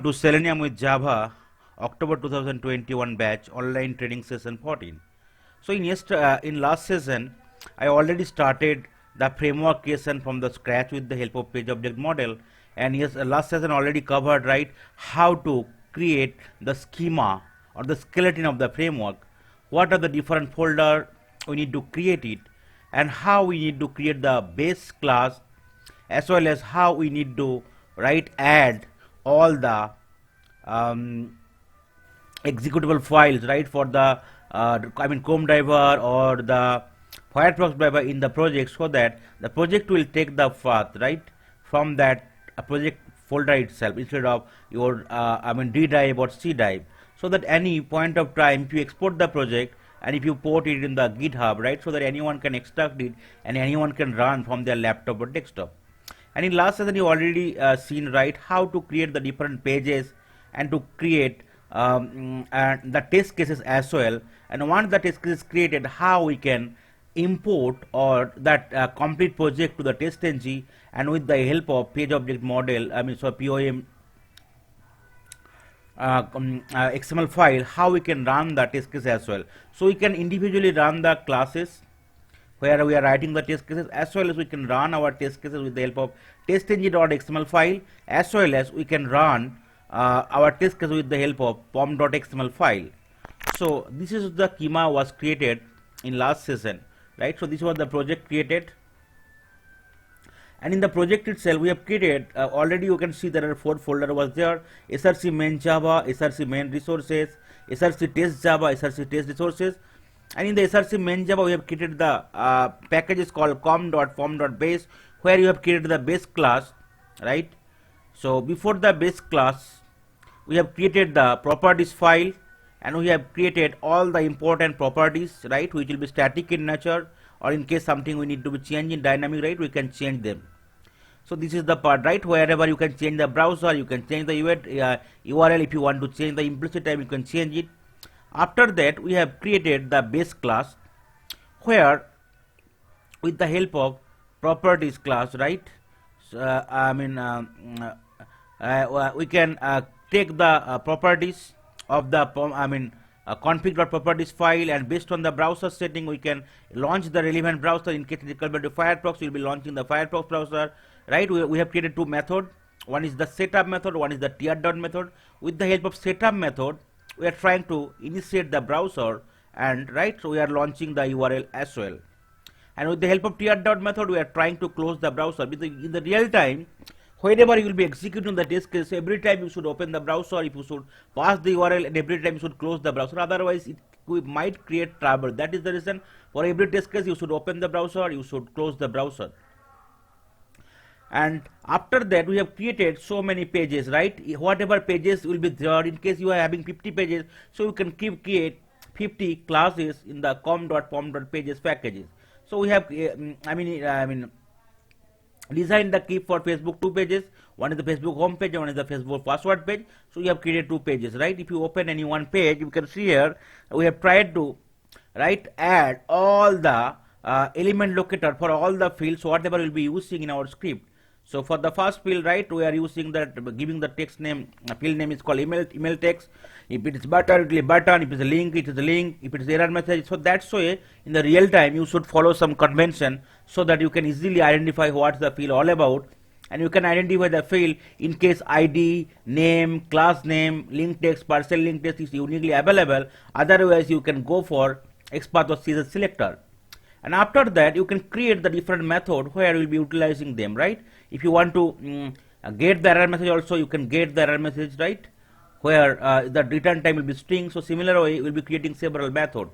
to Selenium with Java, October 2021 batch, online training session 14. So in last session, I already started the framework creation from the scratch with the help of page object model, and yes, last session already covered, right, how to create the schema or the skeleton of the framework, what are the different folder we need to create it, and how we need to create the base class, as well as how we need to add all the executable files, right, for the Chrome driver or the Firefox driver in the project, so that the project will take the path, right, from that project folder itself instead of your D drive or C drive, so that any point of time if you export the project and if you port it in the GitHub, right, so that anyone can extract it and anyone can run from their laptop or desktop. And in last session you already seen, right, how to create the different pages and to create the test cases as well. And once the test case is created, how we can import or that complete project to the TestNG, and with the help of page object model, POM XML file, how we can run the test case as well. So we can individually run the classes where we are writing the test cases, as well as we can run our test cases with the help of testng.xml file, as well as we can run our test case with the help of pom.xml file. So this is the schema was created in last session, right? So this was the project created, and in the project itself we have created already you can see there are 4 folder was there: src main java, src main resources, src test java, src test resources. And in the src main java we have created the packages called com.form.base, where you have created the base class, right? So before the base class we have created the properties file, and we have created all the important properties, right, which will be static in nature, or in case something we need to be changed in dynamic, right, we can change them. So this is the part, right, wherever you can change the browser, you can change the URL. If you want to change the implicit time, you can change it. After that we have created the base class, where with the help of properties class, right, we can take the properties of the config.properties file, and based on the browser setting we can launch the relevant browser. In case it is converted to Firefox, we will be launching the Firefox browser, right? We have created 2 methods. One is the setup method, one is the teardown method. With the help of setup method we are trying to initiate the browser, and right, so we are launching the URL as well. And with the help of teardown method we are trying to close the browser. In the real time, whenever you will be executing the test case, every time you should open the browser, if you should pass the URL, and every time you should close the browser, otherwise we might create trouble. That is the reason for every test case you should open the browser, you should close the browser. And after that we have created so many pages, right? Whatever pages will be there, in case you are having 50 pages, so you can create 50 classes in the com.pom.pages packages. So we have designed the keep for Facebook 2 pages. One is the Facebook home page and one is the Facebook password page. So you have created 2 pages, right? If you open any one page, you can see here we have tried to add all the element locator for all the fields whatever we'll be using in our script. So for the first field, right, we are using that, giving the text name, field name is called email text. If it is button, it will be button. If it is a link, it is a link. If it is error message, so that's why in the real time you should follow some convention, so that you can easily identify what's the field all about, and you can identify the field in case ID, name, class name, link text, parcel link text is uniquely available. Otherwise you can go for XPath or CSS selector. And after that you can create the different method where you will be utilizing them, right? If you want to get the error message also, you can get the error message, right, where the return time will be string. So similar way we will be creating several methods.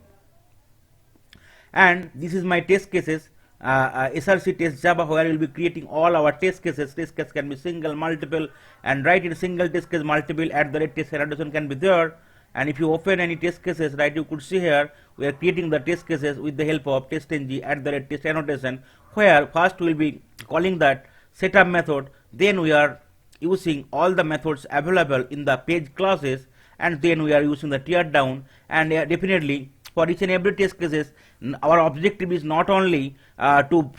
And this is my test cases, src test java, where we will be creating all our test cases. Test case can be single, multiple, and right, in single test case multiple @test annotation can be there. And if you open any test cases, right, you could see here we are creating the test cases with the help of TestNG @test annotation, where first we will be calling that setup method, then we are using all the methods available in the page classes, and then we are using the teardown, and definitely for each and every test cases, our objective is not only to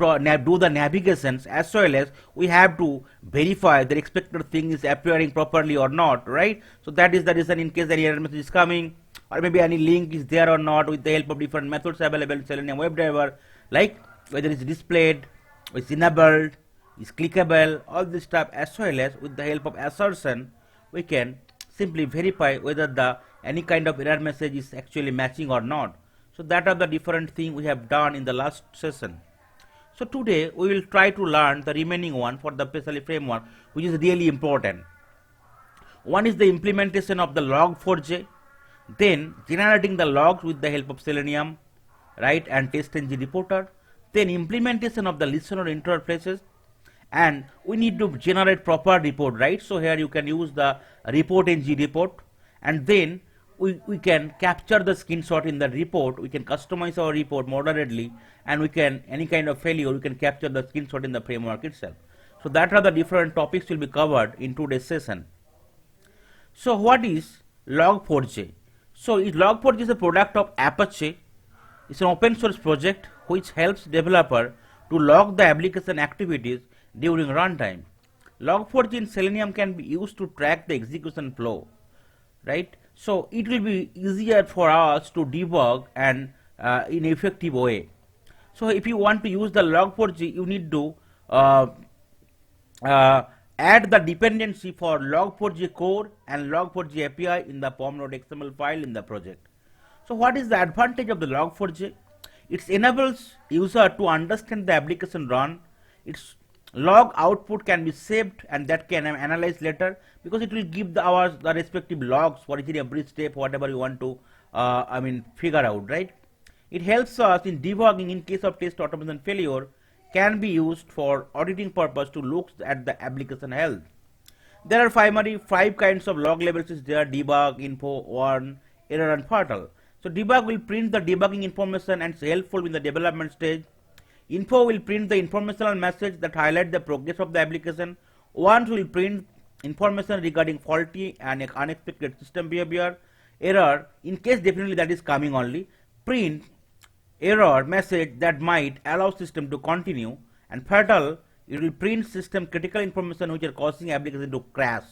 do the navigations, as well as we have to verify the expected thing is appearing properly or not, right? So that is the reason, in case any error message is coming, or maybe any link is there or not, with the help of different methods available in Selenium WebDriver, like whether it's displayed, it's enabled, is clickable, all this stuff, as well as with the help of assertion, we can simply verify whether the any kind of error message is actually matching or not. So that are the different things we have done in the last session. So today we will try to learn the remaining one for the specially framework, which is really important. One is the implementation of the log4j, then generating the logs with the help of Selenium, right, and TestNG Reporter, then implementation of the listener interfaces, and we need to generate proper report, right? So here you can use the ReportNG report, and then we can capture the screenshot in the report. We can customize our report moderately, and we can, any kind of failure, we can capture the screenshot in the framework itself. So that are the different topics will be covered in today's session. So what is log4j? So log4j is a product of Apache. It's an open source project which helps developer to log the application activities during runtime. Log4j in Selenium can be used to track the execution flow, right? So it will be easier for us to debug and in effective way. So if you want to use the log4j, you need to add the dependency for log4j core and log4j API in the pom.xml file in the project. So what is the advantage of the log4j? It enables user to understand the application run. Its log output can be saved, and that can analyze later, because it will give the respective logs for each and every step, whatever you want to figure out, right? It helps us in debugging in case of test automation failure, can be used for auditing purpose to look at the application health. There are primarily 5 kinds of log labels is there: debug, info, warn, error, and fatal. So debug will print the debugging information and is helpful in the development stage. Info will print the informational message that highlight the progress of the application. Warn will print information regarding faulty and unexpected system behavior. Error, in case definitely that is coming only, print error message that might allow system to continue. And fatal, it will print system critical information which are causing application to crash.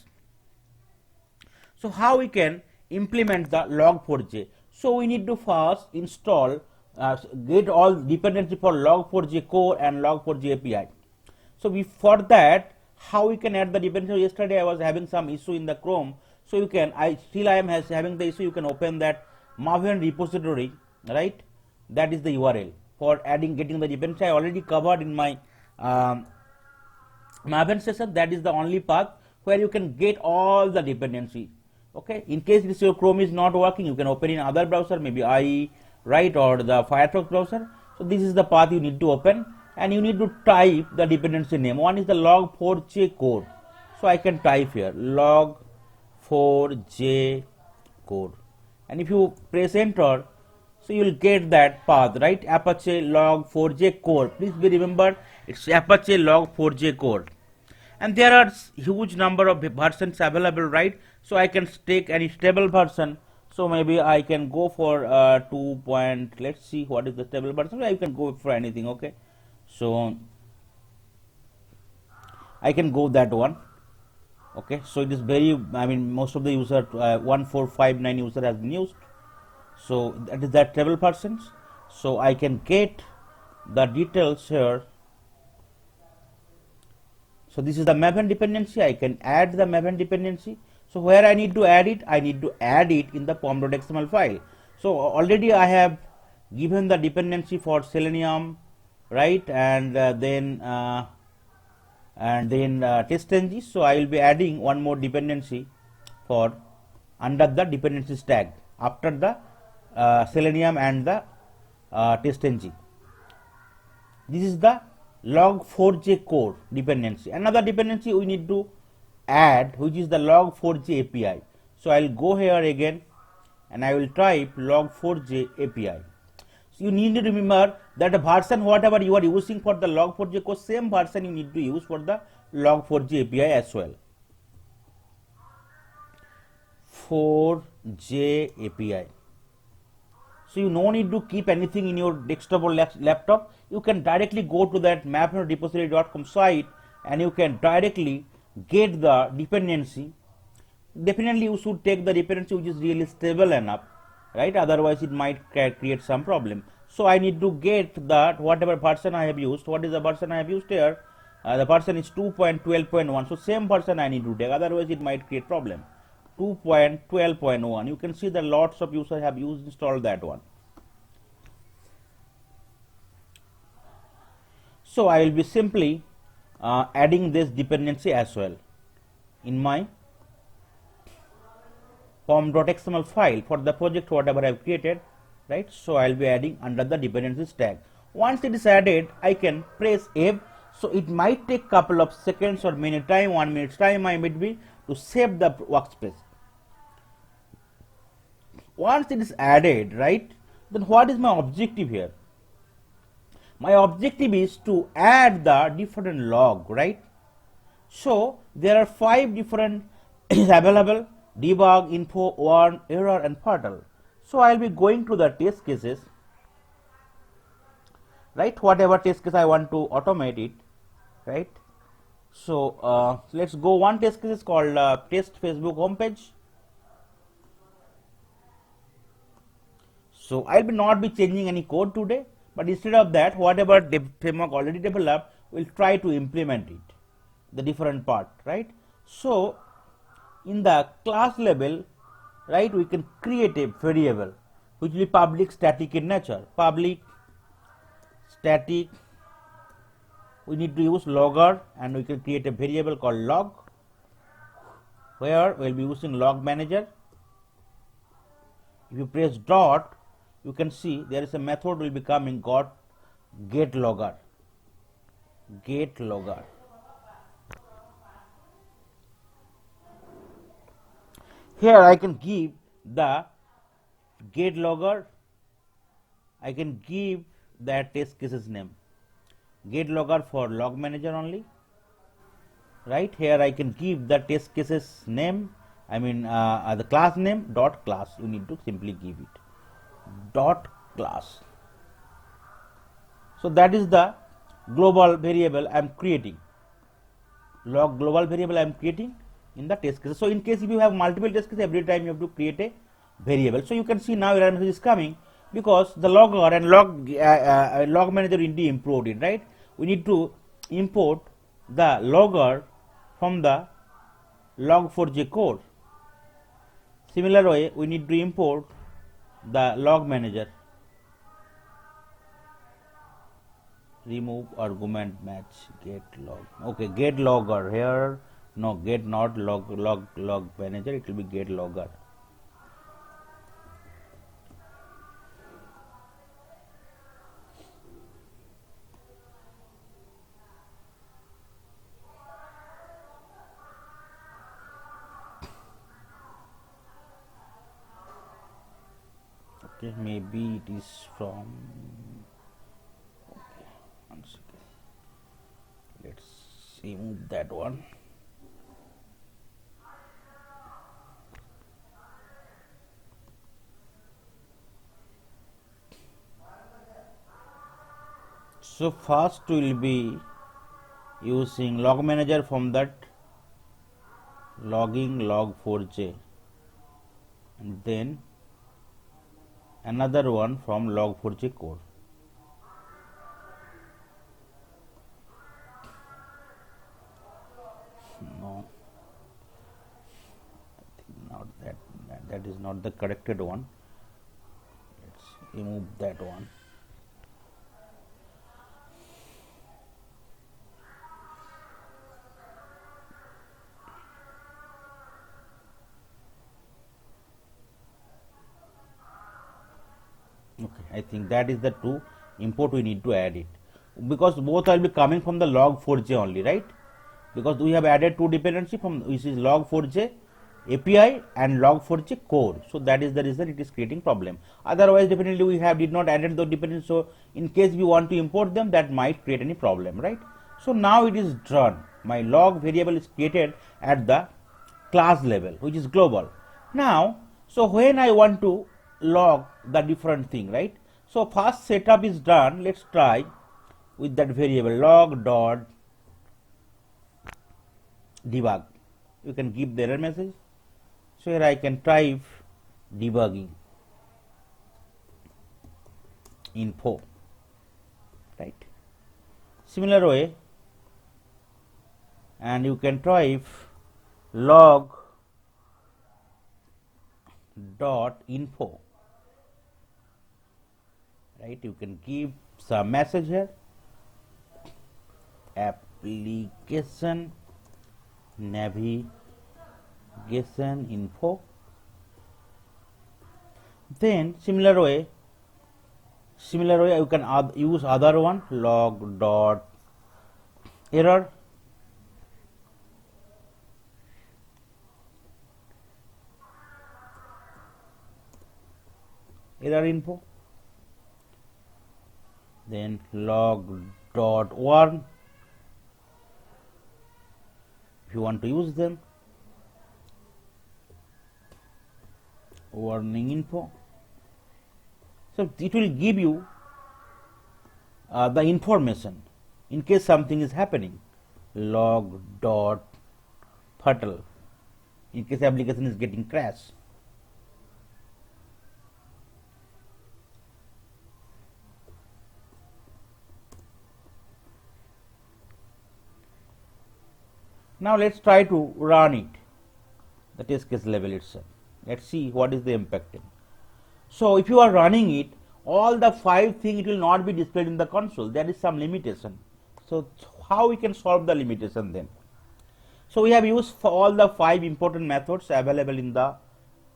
So how we can implement the log4j? So we need to first install, get all dependency for log4j core and log4j API. So for that, how we can add the dependency? Yesterday I was having some issue in the Chrome. So you can, I am having the issue. You can open that Maven repository, right? That is the URL for getting the dependency. I already covered in my Maven session. That is the only path where you can get all the dependency. Okay, in case your Chrome is not working, you can open in other browser, maybe IE, right, or the Firefox browser. So this is the path you need to open, and you need to type the dependency name. One is the log4j core. So I can type here log4j core, and if you press enter, so you will get that path, right? Apache log4j core. Please be remembered, it's Apache log4j core. And there are huge number of versions available, right? So I can take any stable version. So maybe I can go for 2. Let's see what is the stable version. I can go for anything. Okay, so I can go that one. Okay, so it is very, most of the user 1459 user has been used. So that is that stable versions. So I can get the details here. So this is the Maven dependency. I can add the Maven dependency. So where I need to add it? I need to add it in the pom.xml file. So already I have given the dependency for Selenium, right, and then TestNG. So I will be adding one more dependency for under the dependencies tag after the Selenium and the TestNG. This is the log4j core dependency. Another dependency we need to add, which is the log4j API. So I will go here again, and I will type log4j API. So you need to remember that the version whatever you are using for the log4j core, same version you need to use for the log4j API as well. 4j API. So you no need to keep anything in your desktop or laptop. You can directly go to that map.repository.com site and you can directly get the dependency. Definitely you should take the dependency which is really stable enough, right? Otherwise it might create some problem. So I need to get that whatever version I have used. What is the version I have used here? The version is 2.12.1. So same version I need to take, otherwise it might create problem. 2.12.1. You can see that lots of users have installed that one. So I will be simply adding this dependency as well in my pom.xml file for the project whatever I have created, right? So I will be adding under the dependencies tag. Once it is added, I can press F. So it might take couple of seconds or minute time, 1 minute time I might be to save the workspace. Once it is added, right, then what is my objective here? My objective is to add the different log, right? So there are 5 different available: debug, info, warn, error and fatal. So I will be going to the test cases, right? Whatever test case I want to automate it, right? So let's go. One test case is called test Facebook homepage. So I will not be changing any code today, but instead of that, whatever framework already developed, we'll try to implement it, the different part, right? So in the class level, right, we can create a variable which will be public static in nature. Public static, we need to use logger, and we can create a variable called log, where we'll be using log manager. If you press dot, you can see there is a method will be coming, got get logger. Get logger. Here I can give the get logger, I can give that test cases name, get logger for log manager only, right? Here I can give the test cases name, I mean the class name dot class. You need to simply give it dot class. So that is the global variable I am creating, log global variable I am creating in the test cases. So in case if you have multiple test cases, every time you have to create a variable. So you can see now error message is coming because the logger and log manager indeed imported, right? We need to import the logger from the log4j core. Similar way, we need to import the log manager. Remove argument match get log. Okay, get logger here. No, get not log manager. It will be get logger. Okay, maybe it is from. Okay, 1 second. Let's remove that one. So first we will be using log manager from that logging log4j, and then another one from log4j core. No, I think not that is not the corrected one. Let's remove that one. Okay, I think that is the true import we need to add it, because both will be coming from the log4j only, right? Because we have added 2 dependency from which is log4j API and log4j core. So that is the reason it is creating problem. Otherwise definitely we did not added the dependency. So in case we want to import them, that might create any problem, right? So now it is done. My log variable is created at the class level, which is global. Now, so when I want to log the different thing, right? So first setup is done. Let's try with that variable log dot debug. You can give the error message. So here I can type debugging info, right? Similar way, and you can type log dot info, right? You can give some message here, application navigation info. Then similar way you can use other one, log dot error, error info, then log dot warn if you want to use them, warning info. So it will give you the information in case something is happening, log dot fatal in case application is getting crash. Now let's try to run it, the test case level itself. Let's see what is the impact. So if you are running it, all the 5 things it will not be displayed in the console. There is some limitation. So how we can solve the limitation then? So we have used for all the 5 important methods available in the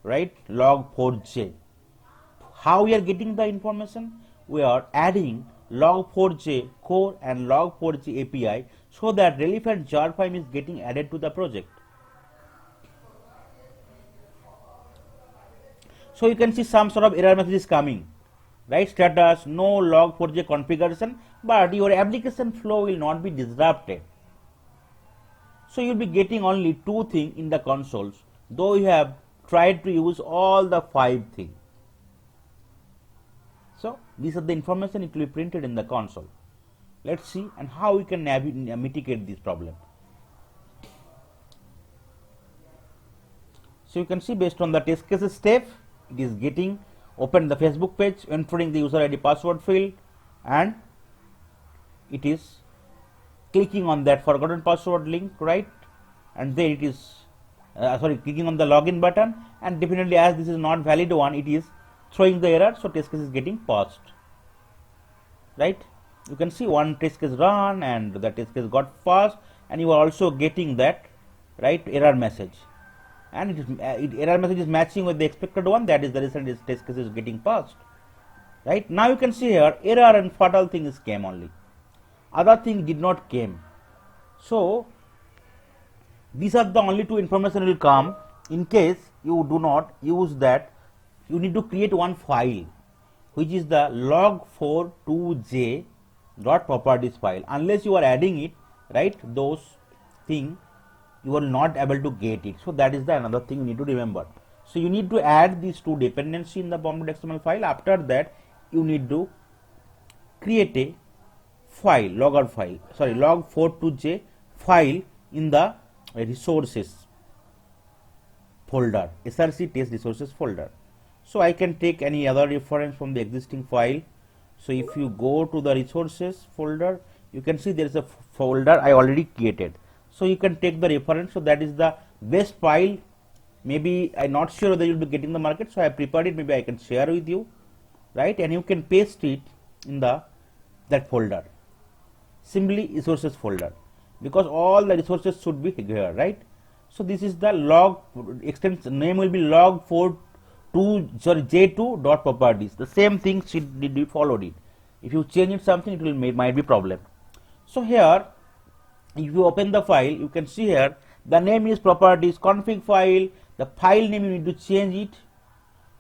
log4j. How we are getting the information? We are adding log4j core and log4j API so that relevant jar file is getting added to the project. So you can see some sort of error message is coming, right? Status no log4j configuration, but your application flow will not be disrupted. So you will be getting only 2 things in the consoles, though you have tried to use all the 5 things. So these are the information it will be printed in the console. Let's see and how we can mitigate this problem. So you can see based on the test cases step, it is getting open the Facebook page, entering the user ID password field, and it is clicking on that forgotten password link, right? And then it is clicking on the login button, and definitely as this is not valid one, it is throwing the error. So test case is getting paused, right? You can see one test case run and the test case got paused, and you are also getting that error message, and error message is matching with the expected one. That is the reason this test case is getting paused, right? Now you can see here error and fatal thing is came only, other thing did not came. So these are the only 2 information will come. In case you do not use that, you need to create one file which is the log42j dot properties file. Unless you are adding it, right, those thing you will not able to get it. So that is the another thing you need to remember. So you need to add these 2 dependency in the bomb.xml file. After that you need to create a file, log42j file in the resources folder, src test resources folder. So I can take any other reference from the existing file. So if you go to the resources folder, you can see there is a folder I already created. So you can take the reference. So that is the best file. Maybe I'm not sure whether you'll be getting the market, so I prepared it. Maybe I can share with you, right? And you can paste it in that folder, simply resources folder, because all the resources should be here, right? So this is the log extension name will be log42j2 dot properties. The same thing should be followed it. If you change it something, it will might be problem. So here, if you open the file, you can see here the name is properties config file. The file name you need to change it,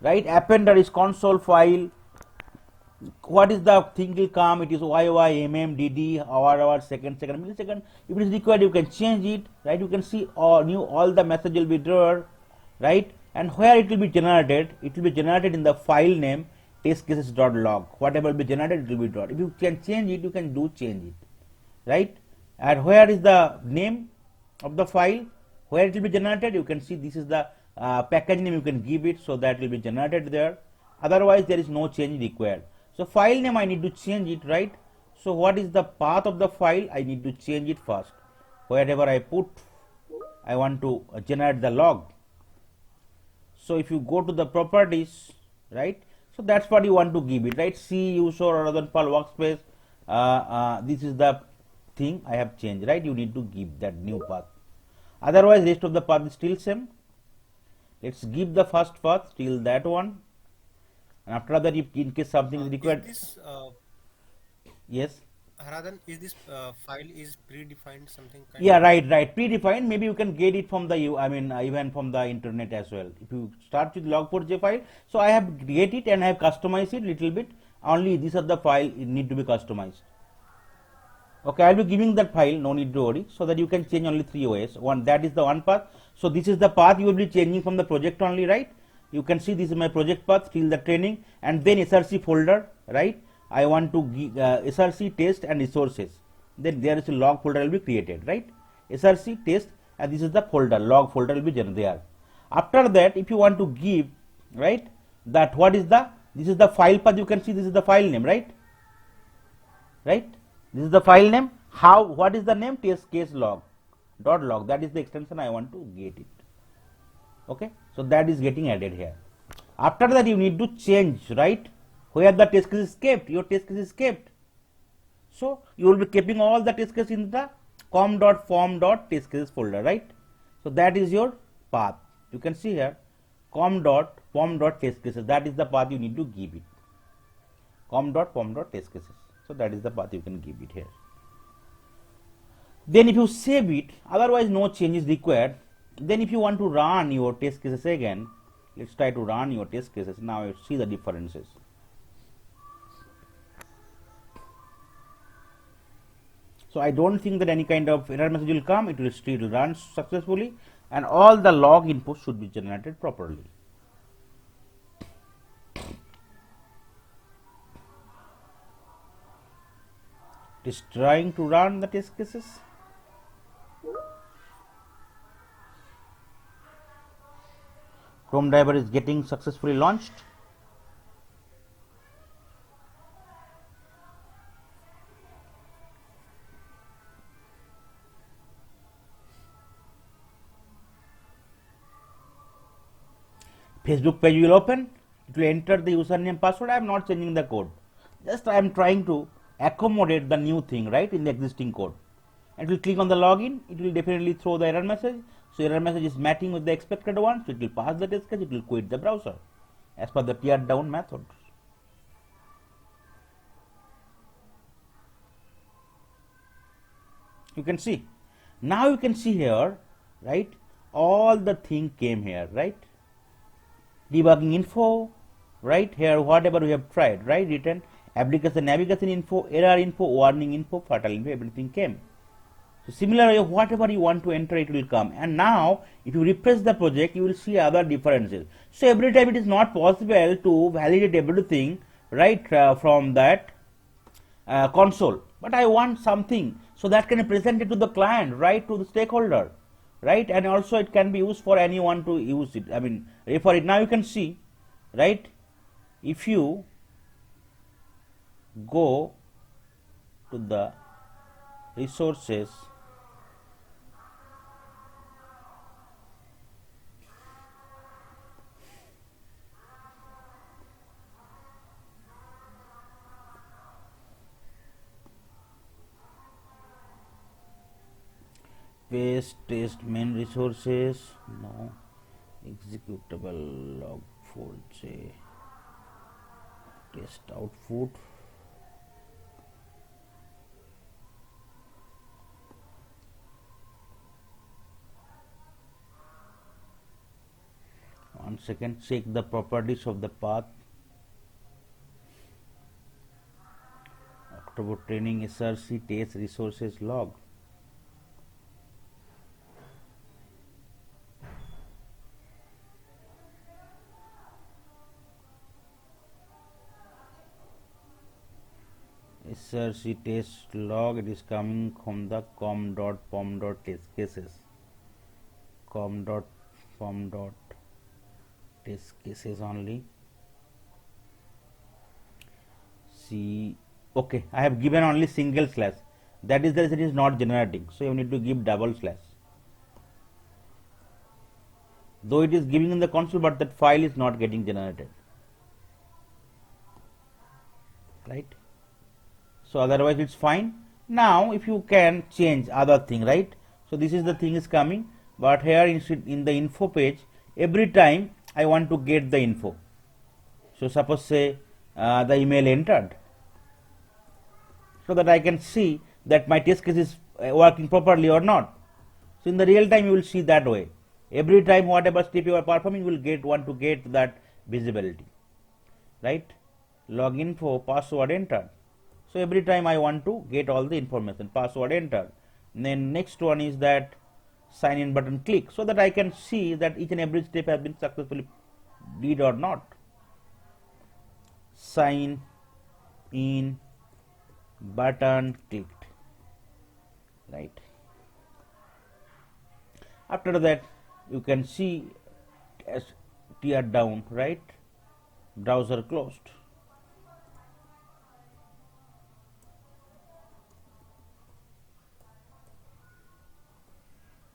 right? Appender is console file. What is the thing will come? It is YYMMDD hour second millisecond. If it is required, you can change it, right? You can see all the message will be there, right? and where it will be generated, it will be generated in the file name test cases.log. Whatever will be generated, it will be dot. If you can change it, you can do change it, right? And where is the name of the file, where it will be generated, you can see this is the package name, you can give it, so that will be generated there. Otherwise there is no change required. So file name I need to change it, right? So what is the path of the file, I need to change it first. Wherever I put, I want to generate the log. So if you go to the properties, right, so that's what you want to give it, right? C user or other Perl workspace, this is the thing I have changed, right? You need to give that new path. Otherwise rest of the path is still same. Let's give the first path till that one, and after that, if in case something is required. Is this Yes. Haradhan? Is this file is predefined something kind Yeah, of? right. Predefined. Maybe you can get it from the I mean even from the internet as well. If you start with log4j file, so I have get it and I have customized it little bit. Only these are the file it need to be customized. Okay, I'll be giving that file, no need to worry, so that you can change only 3 ways. One, that is the one path. So this is the path you will be changing from the project only, right? You can see this is my project path till the training, and then src folder, right? I want to give src test and resources. Then there is a log folder will be created, right? Src test, and this is the folder, log folder will be there. After that, if you want to give, right, that what is the, this is the file path, you can see this is the file name, right? Right, this is the file name. How, what is the name? Test case log dot log, that is the extension I want to get it. Okay, so that is getting added here. After that you need to change, right, where the test case is kept, your test case is kept. So you will be keeping all the test case in the com.form.test cases folder, right? So that is your path. You can see here com.form.test cases, that is the path you need to give it. com.form.test cases. So that is the path you can give it here. Then if you save it, otherwise no change is required. Then if you want to run your test cases again, let's try to run your test cases. Now you see the differences. So I don't think that any kind of error message will come. It will still run successfully, and all the log inputs should be generated properly. It is trying to run the test cases. Chrome driver is getting successfully launched. Facebook page will open. It will enter the username password. I am not changing the code. Just I am trying to accommodate the new thing, right, in the existing code. And it will click on the login. It will definitely throw the error message. So error message is matching with the expected one. So it will pass the test case. It will quit the browser as per the tear down method. You can see. Now you can see here, right, all the thing came here, right? Debugging info, right, here whatever we have tried, right, written application navigation info, error info, warning info, fatal info, everything came. So similarly, whatever you want to enter, it will come. And now if you refresh the project, you will see other differences. So every time it is not possible to validate everything, right, from that console, but I want something so that can be presented to the client, right, to the stakeholder, right, and also it can be used for anyone to use it, I mean refer it. Now you can see, right, if you go to the resources, paste test main resources, no, executable log4j test output, one second, check the properties of the path. October training src test resources log. src test log, it is coming from the com.pom.test cases, com.pom.test cases only. See, okay, I have given only single slash, that is the reason it is not generating, so you need to give double slash, though it is giving in the console, but that file is not getting generated, right? So otherwise it's fine. Now if you can change other thing, right? So this is the thing is coming, but here in the info page, every time I want to get the info. So suppose say the email entered, so that I can see that my test case is working properly or not. So in the real time you will see that way. Every time whatever step you are performing, you will want to get that visibility, right? Log info, password entered. So every time I want to get all the information, password entered. Then next one is that sign in button click, so that I can see that each and every step has been successfully did or not. Sign in button clicked, right? After that you can see as tear down, right? Browser closed.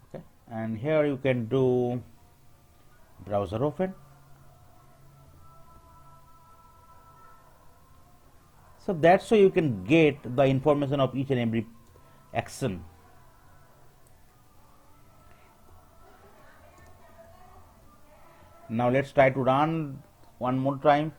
Okay, and here you can do browser open. So that's how you can get the information of each and every action. Now let's try to run one more time.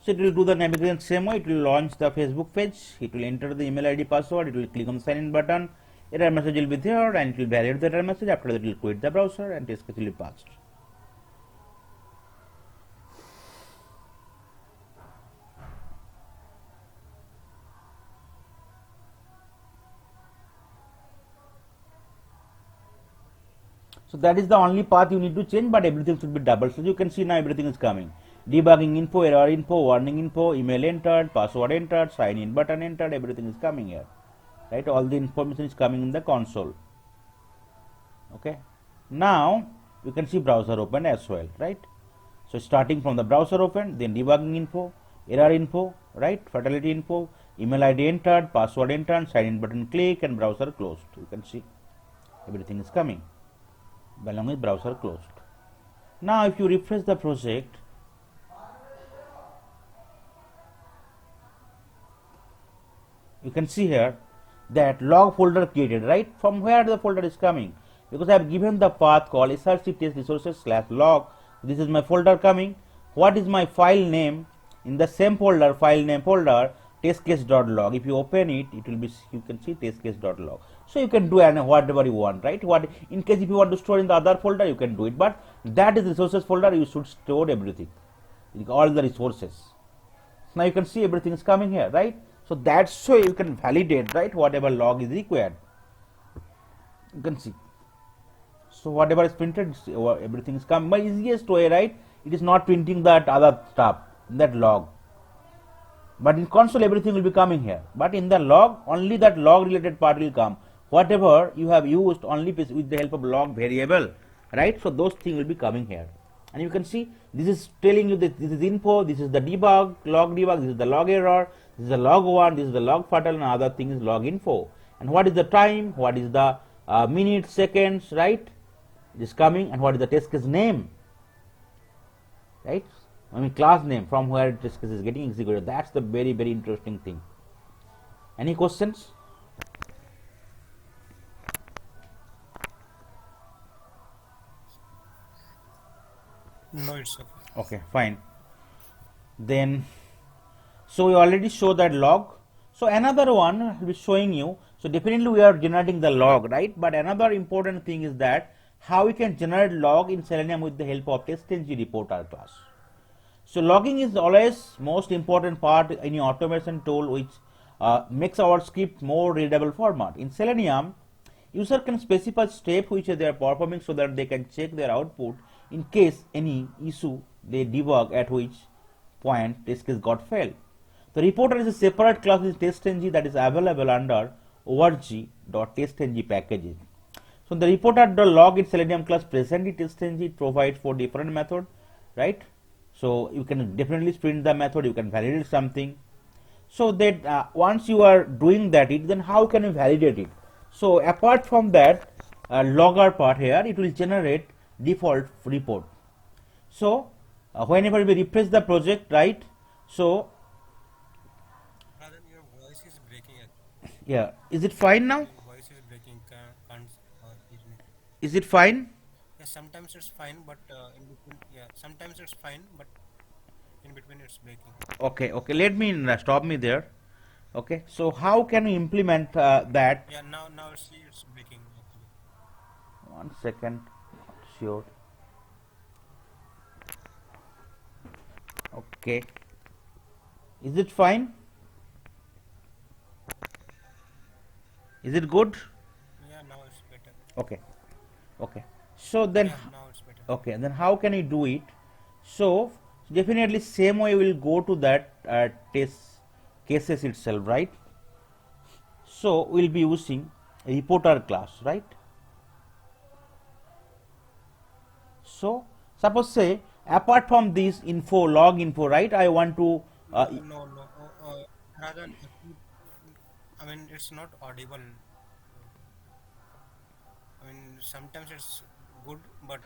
So it will do the navigation same way. It will launch the Facebook page. It will enter the email ID password. It will click on the sign in button. Error message will be there, and it will validate the error message. After that, it will quit the browser, and test case will be passed. So that is the only path you need to change, but everything should be double. So you can see now everything is coming. Debugging info, error info, warning info, email entered, password entered, sign in button entered, everything is coming here, right? All the information is coming in the console. Okay, now you can see browser open as well, right? So starting from the browser open, then debugging info, error info, right? Fatality info, email ID entered, password entered, sign in button click, and browser closed. You can see everything is coming along with browser closed. Now if you refresh the project, you can see here that log folder created, right? From where the folder is coming, because I have given the path called src test resources / log. This is my folder coming. What is my file name? In the same folder, file name folder, testcase.log. If you open it, it will be, you can see testcase.log. So you can do whatever you want, right? What in case if you want to store in the other folder, you can do it, but that is resources folder. You should store everything, all the resources. Now you can see everything is coming here, right? So that's why you can validate, right, whatever log is required. You can see. So whatever is printed, everything is coming. My easiest way, right? It is not printing that other stuff, that log. But in console, everything will be coming here. But in the log, only that log related part will come. Whatever you have used only with the help of log variable, right? So those things will be coming here. And you can see this is telling you that this is info, this is the debug, log debug, this is the log error, this is the log 1, this is the log fatal, and other thing is log info. And what is the time, what is the minutes, seconds, right? It is coming, and what is the test case name, right? I mean class name from where test case is getting executed. That's the very, very interesting thing. Any questions? No, it's okay. Okay, fine. Then So we already show that log. So another one will be showing you. So definitely we are generating the log, right? But another important thing is that how we can generate log in Selenium with the help of TestNG Reporter class. So logging is always most important part in your automation tool, which makes our script more readable format. In Selenium, user can specify step which they are performing so that they can check their output in case any issue they debug at which point test case got failed. The reporter is a separate class in TestNG that is available under org.testng packages. So the reporter.log in Selenium class presently TestNG provides for different method, right? So you can definitely sprint the method, you can validate something. So that once you are doing that, then how can you validate it? So apart from that logger part here, it will generate default report. So whenever we refresh the project, right? So Rather, your voice is breaking. yeah, is it fine now? Your voice is breaking. Can't hear me. Is it fine? Yeah, sometimes it's fine, but in between, yeah, sometimes it's fine, but in between it's breaking. Okay, okay. Let me stop me there. Okay. So how can we implement that? Yeah, now it's breaking actually. 1 second. Not sure. Okay. Is it fine? Is it good? Yeah, now it's better. Okay. Okay. So then, Yeah, now it's better. okay. Then how can we do it? So definitely same way we will go to that test cases itself, right? So we'll be using reporter class, right? So suppose say apart from this info log info, right? I want to No. Rather, I mean, it's not audible. I mean, sometimes it's good, but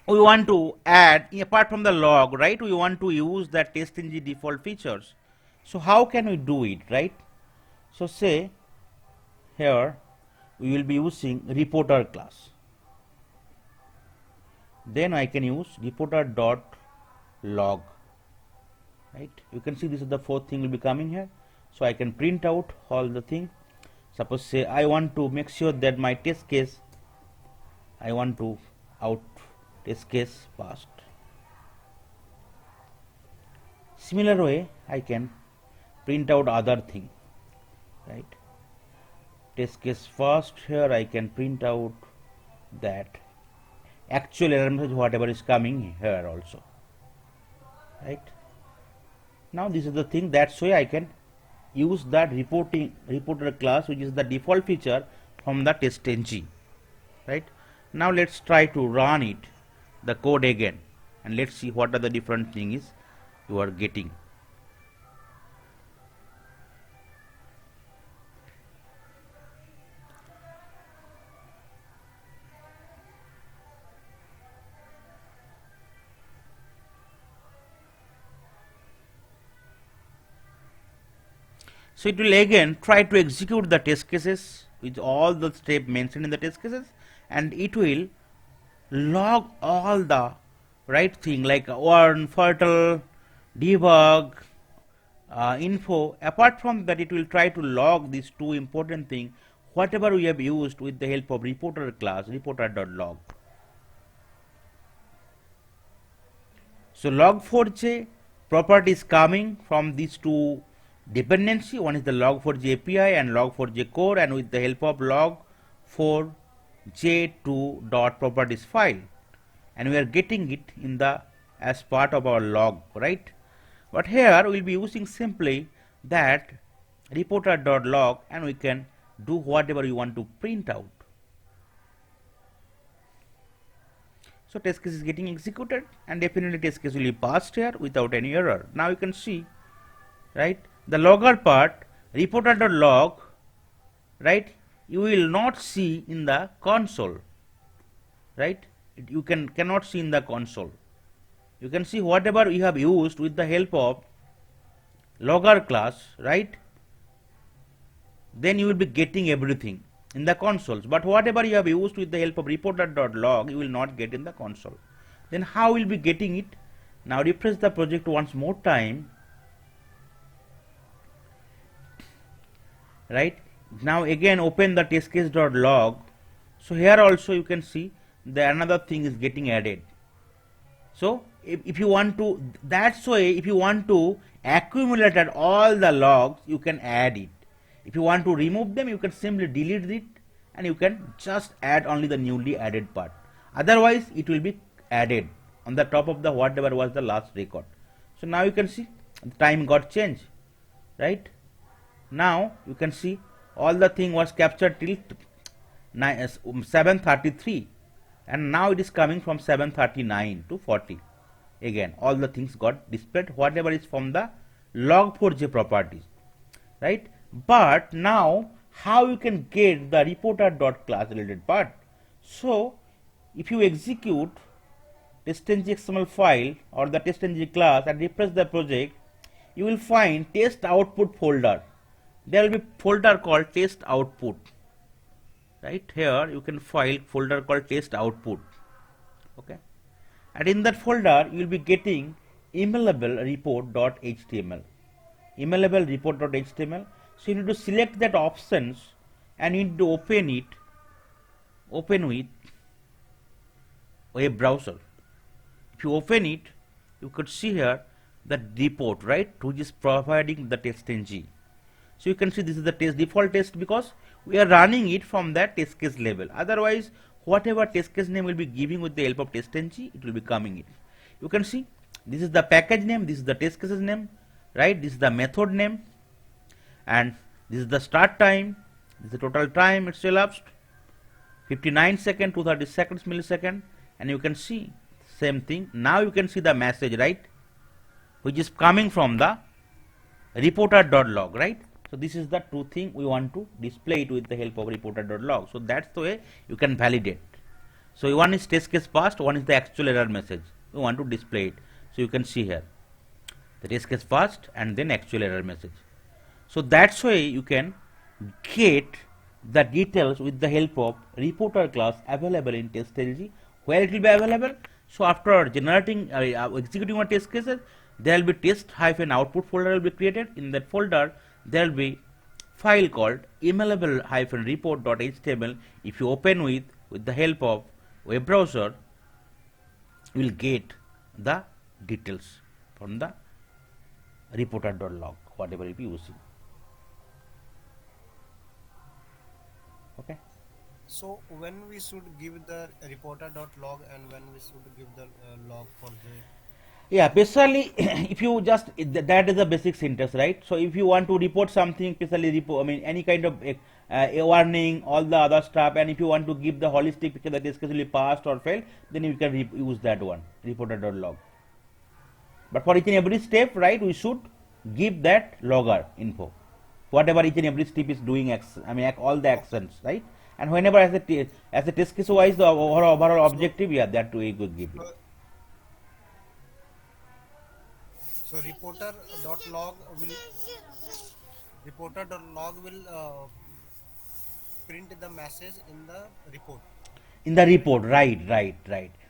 we want to add apart from the log, right? We want to use the TestNG default features. So how can we do it, right? So say here we will be using reporter class. Then I can use reporter dot log, right? You can see this is the fourth thing will be coming here. So I can print out all the thing. Suppose say I want to make sure that my test case, I want to out test case passed. Similar way I can print out other thing, right? Test case first, here I can print out that actual error message whatever is coming here also, right? Now this is the thing, that's why I can use that reporter class, which is the default feature from the TestNG, right? Now let's try to run it the code again and let's see what are the different things you are getting. So it will again try to execute the test cases with all the steps mentioned in the test cases, and it will log all the right thing like warn, fertile, debug, info. Apart from that, it will try to log these two important things whatever we have used with the help of reporter class reporter.log. So log4j property is coming from these two dependency. One is the log4j API and log4j core, and with the help of log4j2.properties file, and we are getting it in the as part of our log, right? But here we will be using simply that reporter.log, and we can do whatever you want to print out. So test case is getting executed, and definitely test case will be passed here without any error. Now you can see, right, the logger part reporter.log, right, you will not see in the console, right? You cannot see in the console. You can see whatever you have used with the help of logger class, right? Then you will be getting everything in the consoles, but whatever you have used with the help of reporter.log you will not get in the console. Then how will be getting it? Now refresh the project once more time. right? Now again open the test case.log. So here also you can see the another thing is getting added. So if you want to, that's why if you want to accumulate at all the logs, you can add it. If you want to remove them, you can simply delete it and you can just add only the newly added part. Otherwise, it will be added on the top of the whatever was the last record. So now you can see the time got changed, right? Now you can see all the thing was captured till 7:33, and now it is coming from 7:39 to 40. Again all the things got displayed whatever is from the log4j properties, right? But now how you can get the reporter.class related part? So if you execute TestNG XML file or the TestNG class and refresh the project, you will find test output folder. There will be folder called test output. Right here you can find folder called test output. Okay, and in that folder you will be getting emailable report.html. Emailable report.html. So you need to select that options and you need to open it. Open with web browser. If you open it, you could see here the report, right, which is providing the TestNG. So you can see this is the test default test because we are running it from that test case level. Otherwise, whatever test case name will be giving with the help of TestNG, it will be coming in. You can see this is the package name, this is the test cases name, right? This is the method name, and this is the start time. This is the total time it's elapsed, 59 seconds, 230 seconds, millisecond, and you can see same thing. Now you can see the message, right, which is coming from the reporter.log, right? So this is the two thing we want to display it with the help of reporter.log. So that's the way you can validate. So one is test case passed, one is the actual error message. We want to display it. So you can see here the test case passed and then actual error message. So that's why you can get the details with the help of reporter class available in TestNG. Where it will be available? So after generating executing our test cases, there will be test-output folder will be created. In that folder there will be file called emailable-report.html. If you open with the help of web browser, you will get the details from the reporter.log, whatever you will be using. Okay. So when we should give the reporter.log and when we should give the log4j? Yeah, basically, if you just that is the basic syntax, right? So if you want to report something, especially report, I mean any kind of a warning, all the other stuff, and if you want to give the holistic picture that is basically passed or failed, then you can use that one, reporter.log. But for each and every step, right, we should give that logger info, whatever each and every step is doing. I mean all the actions, right? And whenever as a test case wise the overall objective, yeah, that we could give it. So reporter.log will print the message in the report. In the report, right.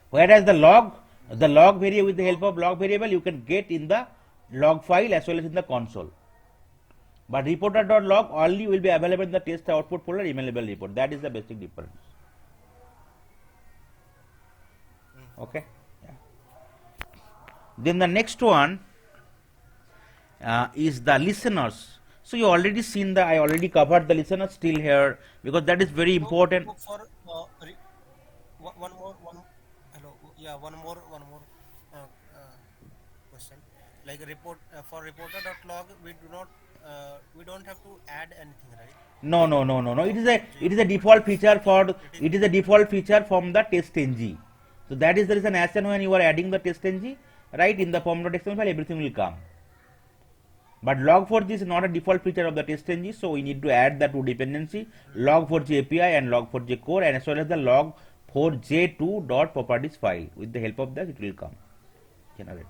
Whereas the log variable, with the help of log variable, you can get in the log file as well as in the console. But reporter.log only will be available in the test output folder emailable report. That is the basic difference. Okay. Yeah. Then the next one is the listeners. So you already seen I already covered the listeners still here because that is very important. So for one more question. Like for reporter.log, we don't have to add anything, right? No. It is a default feature from the TestNG. So that is the reason as and when you are adding the TestNG, right, in the form.xml file, everything will come. But log4j is not a default feature of the TestNG, so we need to add the two dependency, log4j API and log4j core, and as well as the log4j2.properties file. With the help of that, it will come. Generate.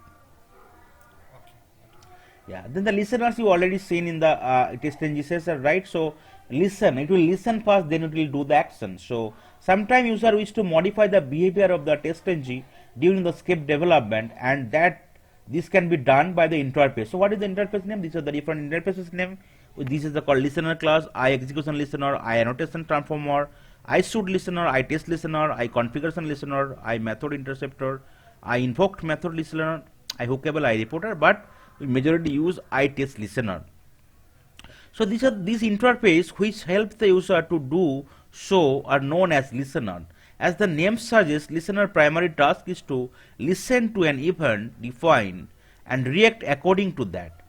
Yeah. Then the listeners you already seen in the TestNG session, right? So listen, it will listen first, then it will do the action. So sometimes user wish to modify the behavior of the TestNG during the script development, and that this can be done by the interface. So what is the interface name? These are the different interfaces name. This is the called listener class, I execution listener, I annotation transformer, I should listener, I test listener, I configuration listener, I method interceptor, I invoked method listener, I hookable, I reporter, but we majority use I test listener. So these are these interface which helps the user to do so are known as listener. As the name suggests, listener primary task is to listen to an event, define and react according to that.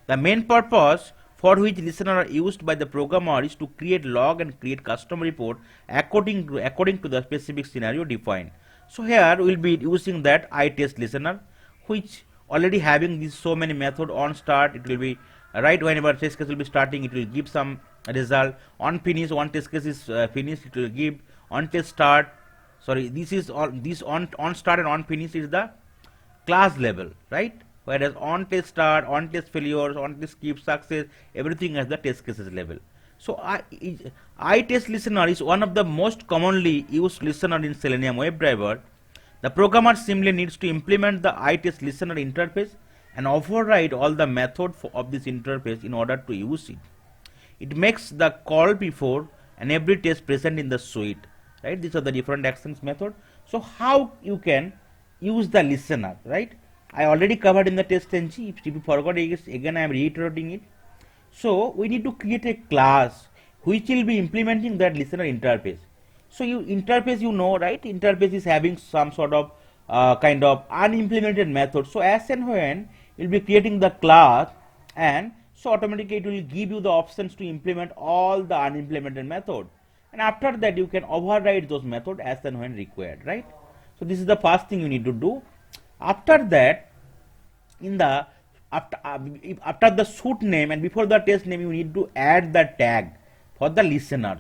The main purpose for which listener are used by the programmer is to create log and create custom report according to the specific scenario defined. So here we will be using that I test listener, which already having these so many method on start. It will be right whenever test case will be starting, it will give some result. On finish, one test case is finished, it will give on test start. Sorry, this is on this on start and on finish is the class level, right? Whereas on test start, on test failures, on test skip, success, everything at the test cases level. So I test listener is one of the most commonly used listener in Selenium WebDriver. The programmer simply needs to implement the I test listener interface and override all the method of this interface in order to use it. It makes the call before and every test present in the suite, right? These are the different actions method. So how you can use the listener, right? I already covered in the TestNG. If you forgot it, again I am reiterating it. So we need to create a class which will be implementing that listener interface. So you interface, you know, right? Interface is having some sort of kind of unimplemented method. So as and when you'll be creating the class, and so automatically it will give you the options to implement all the unimplemented method. And after that you can override those methods as and when required, right? So this is the first thing you need to do. After that, in the after the suit name and before the test name, you need to add the tag for the listeners,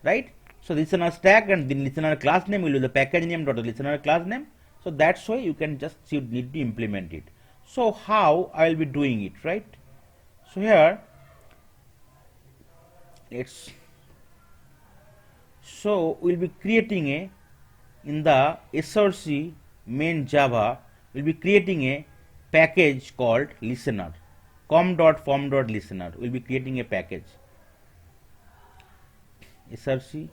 right? So listeners tag and the listener class name will be the package name dot the listener class name. So that's why you can just you need to implement it. So how I will be doing it, right? So here let's so we'll be creating a in the src main Java, we'll be creating a package called listener. com.form.listener, we'll be creating a package. src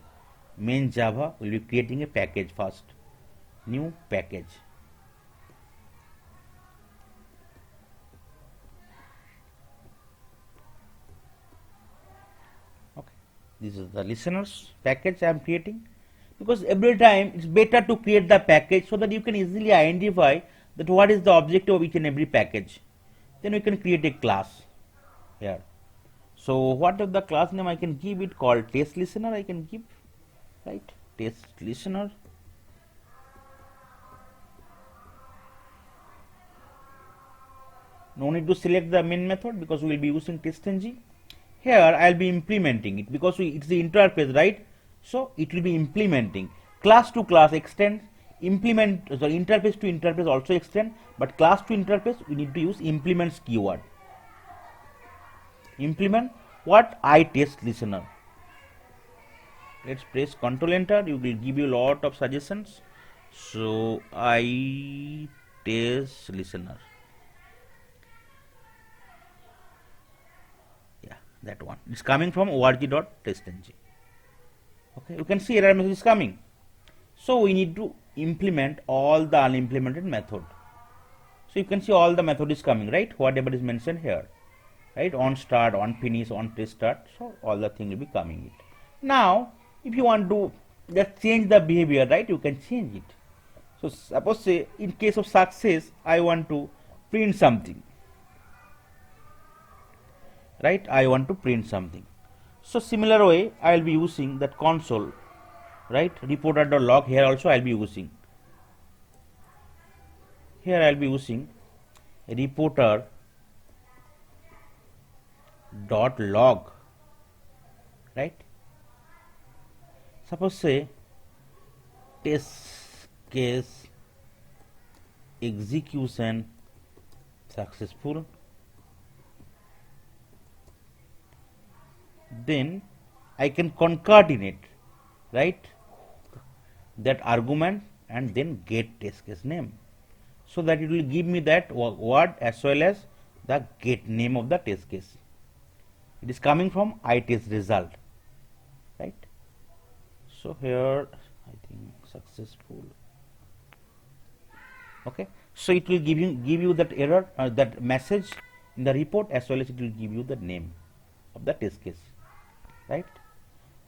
main Java, will be creating a package first. New package. Okay, this is the listeners package I am creating, because every time it's better to create the package so that you can easily identify that what is the objective of each and every package. Then we can create a class here. So what is the class name I can give it? Called test listener I can give, right? Test listener. No need to select the main method because we will be using TestNG. Here I will be implementing it because it's the interface, right? So it will be implementing class to class extend, implement, sorry, interface to interface also extend, but class to interface we need to use implements keyword. Implement what? I test listener. Let's press Ctrl Enter. You will give you a lot of suggestions. So I test listener. Yeah, that one. It's coming from org.testng. Okay, you can see error message is coming. So we need to implement all the unimplemented method. So you can see all the method is coming, right? Whatever is mentioned here, right? On start, on finish, on test start. So all the thing will be coming it. Now, if you want to just change the behavior, right? You can change it. So suppose say in case of success, I want to print something, right? I want to print something. So similar way, I will be using that console, right? Reporter.log. Here also I will be using. Here I will be using reporter.log, right? Suppose say test case execution successful, then I can concatenate, right, that argument and then get test case name, so that it will give me that word as well as the get name of the test case. It is coming from ITest result, right? So here I think successful. Okay, so it will give you that error, that message in the report, as well as it will give you the name of the test case, right?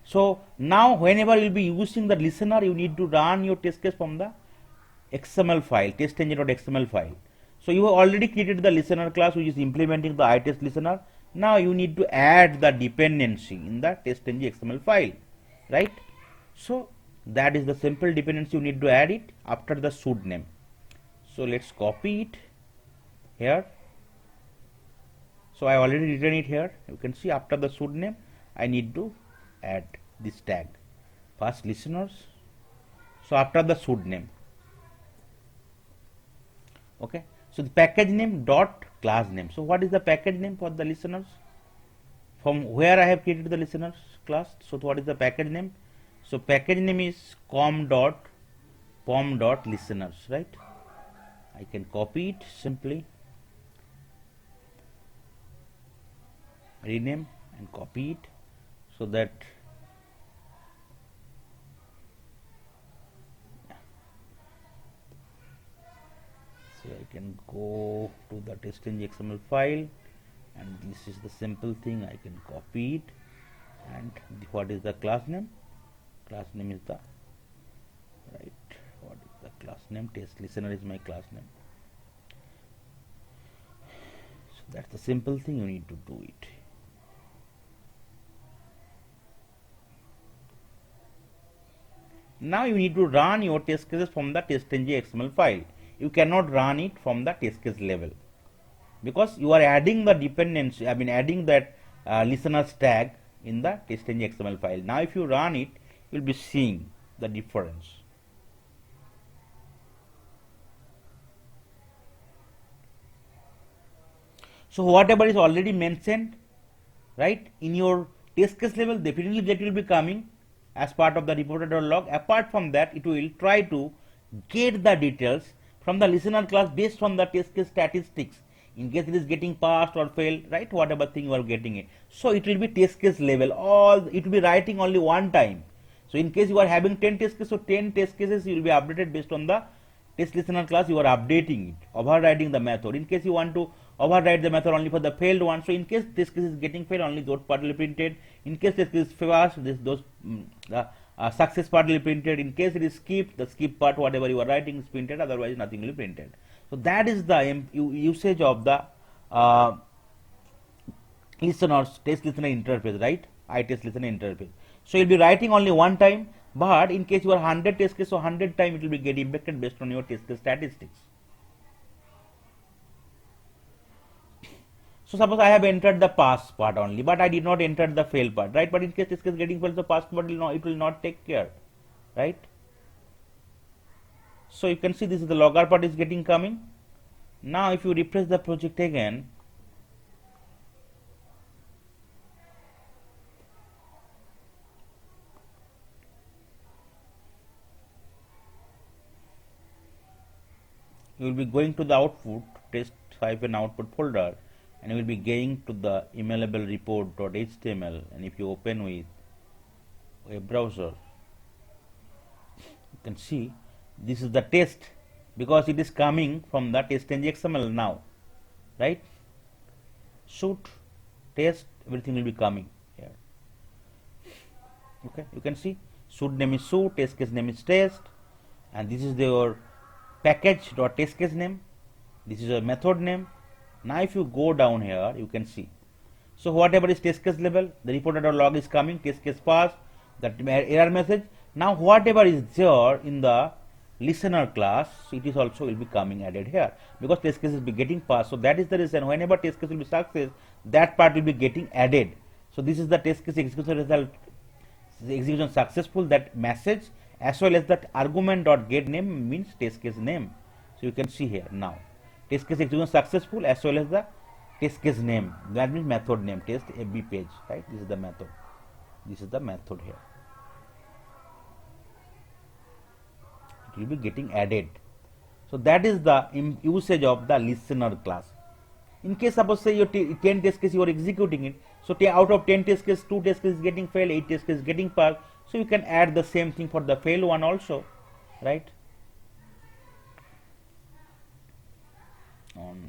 So now whenever you will be using the listener, you need to run your test case from the XML file, TestNG.xml file. So you have already created the listener class which is implementing the iTest listener. Now you need to add the dependency in the TestNG XML file, right? So that is the simple dependency, you need to add it after the suite name. So let's copy it here. So I already written it here. You can see after the suite name I need to add this tag, first listeners. So after the suite name, okay, so the package name dot class name. So what is the package name for the listeners? From where I have created the listeners class. So what is the package name? So package name is com.pom.listeners, right? I can copy it simply, rename and copy it, so that so I can go to the TestNG XML file, and this is the simple thing. I can copy it, and what is the class name? Class name is the right. What is the class name? Test listener is my class name. So that's the simple thing, you need to do it. Now you need to run your test cases from the TestNG XML file. You cannot run it from the test case level, because you are adding the dependency, I mean adding that listeners tag in the TestNG XML file. Now if you run it, you will be seeing the difference. So whatever is already mentioned, right, in your test case level, definitely that will be coming as part of the reporter.log. Apart from that, it will try to get the details from the listener class based on the test case statistics, in case it is getting passed or failed, right, whatever thing you are getting it. So it will be test case level, all it will be writing only one time. So in case you are having 10 test cases, so 10 test cases will be updated based on the test listener class. You are updating it, overriding the method. In case you want to override the method only for the failed one, so in case test case is getting failed, only those part will be printed. In case test case is passed, the success part will be printed. In case it is skipped, the skip part, whatever you are writing is printed, otherwise nothing will be printed. So that is the usage of the listeners test listener interface, right? iTest listener interface. So you'll be writing only one time, but in case you are 100 test case, so 100 time it will be get impacted based on your test case statistics. So suppose I have entered the pass part only, but I did not enter the fail part, right? But in case test case getting failed, the pass part it will not take care, right? So you can see this is the logger part is getting coming. Now if you refresh the project again, you will be going to the output test-output folder, and you will be going to the emailable report.html, and if you open with web browser, you can see this is the test, because it is coming from the TestNG XML now, right? Shoot, test, everything will be coming here. Okay, you can see shoot name is shoot, test case name is test, and this is your package.test case name, this is your method name. Now if you go down here, you can see, so whatever is test case level, the reporter.log is coming, test case passed, that error message. Now whatever is there in the listener class, it is also will be coming added here, because test case will be getting passed. So that is the reason whenever test case will be success, that part will be getting added. So this is the test case execution result, the execution successful, that message, as well as that argument.get name means test case name. So you can see here now test case execution successful, as well as the test case name, that means method name, test FB page, right? This is the method, this is the method here, it will be getting added. So that is the usage of the listener class. In case suppose say your 10 test case you are executing it, so out of 10 test case 2 test case is getting failed, 8 test case is getting passed, so you can add the same thing for the fail one also, right?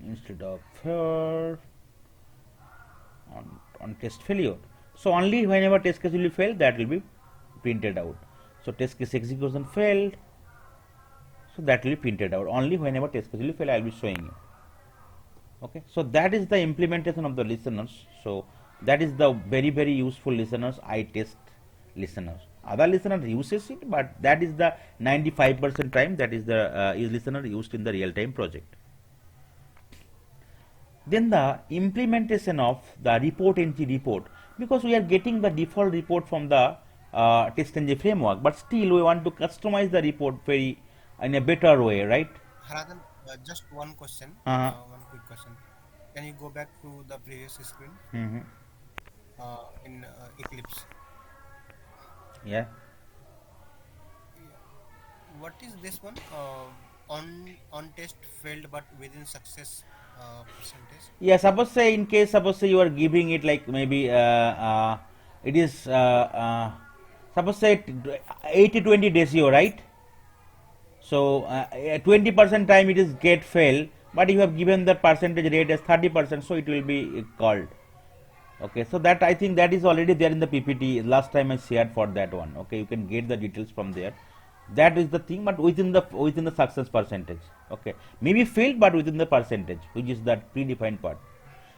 Instead of here on test failure, so only whenever test case will fail, that will be printed out. So test case execution failed, so that will be printed out only whenever test case will fail. I will be showing you. Okay, so that is the implementation of the listeners. So that is the very useful listeners, I test listeners. Other listener uses it, but that is the 95% time that is the is listener used in the real time project. Then the implementation of the ReportNG report, because we are getting the default report from the TestNG framework, but still we want to customize the report very in a better way, right? Haradhan, just one question, Uh, one quick question. Can you go back to the previous screen mhm. in Eclipse? Yeah. Yeah. What is this one? On test failed but within success percentage. Yeah, suppose say in case suppose say you are giving it like maybe it is suppose say 80-20 ratio, right? So 20% time it is get fail, but you have given the percentage rate as 30%, so it will be called. Okay, so that I think that is already there in the PPT. Last time I shared for that one. Okay, you can get the details from there. That is the thing, but within the success percentage. Okay, maybe failed, but within the percentage, which is that predefined part.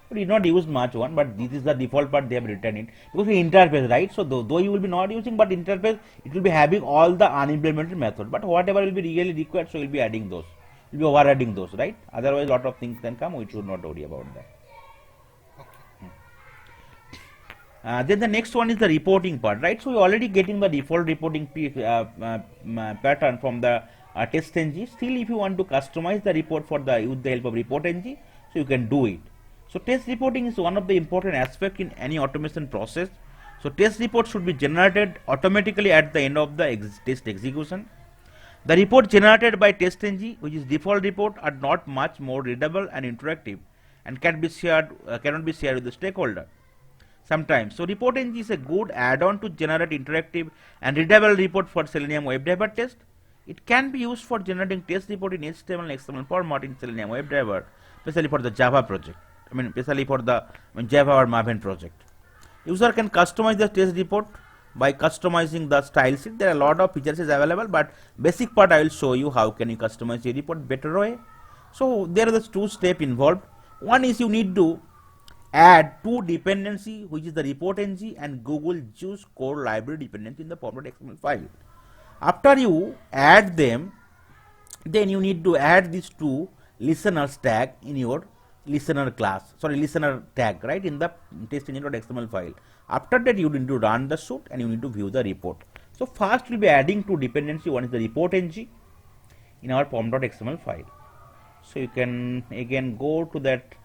But you not use much one, but this is the default part they have written it because we interface, right? So though you will be not using, but interface it will be having all the unimplemented method. But whatever will be really required, so we'll be adding those. We'll be overriding those, right? Otherwise, lot of things can come. We should not worry about that. Okay. Then the next one is the reporting part, right? So we're already getting the default reporting pattern from the TestNG. Still, if you want to customize the report for the with the help of ReportNG, so you can do it. So test reporting is one of the important aspect in any automation process. So test report should be generated automatically at the end of the test execution. The report generated by TestNG, which is default report, are not much more readable and interactive, and cannot be shared with the stakeholder sometimes. So ReportNG is a good add-on to generate interactive and readable report for Selenium WebDriver test. It can be used for generating test report in HTML and XML format in Selenium WebDriver, especially for the Java project. Especially for the Java or Maven project. User can customize the test report by customizing the style sheet. There are a lot of features is available, but basic part I will show you how can you customize your report better way. So there are the two steps involved. One is you need to add two dependency, which is the ReportNG and Google Juice Core Library dependency in the format.xml file. After you add them, then you need to add these two listeners tag in your listener tag, right, in the TestNG.xml file. After that, you need to run the suit and you need to view the report. So first we'll be adding two dependency. One is the ReportNG in our pom.xml file. So you can again go to that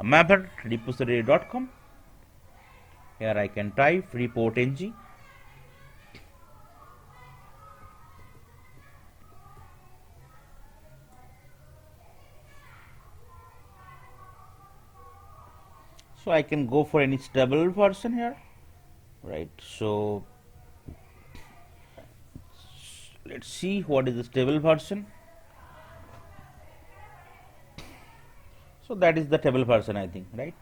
mapper repository.com. Here I can type ReportNG. So I can go for any stable version here, right? So let's see what is the stable version. So that is the table version, I think, right?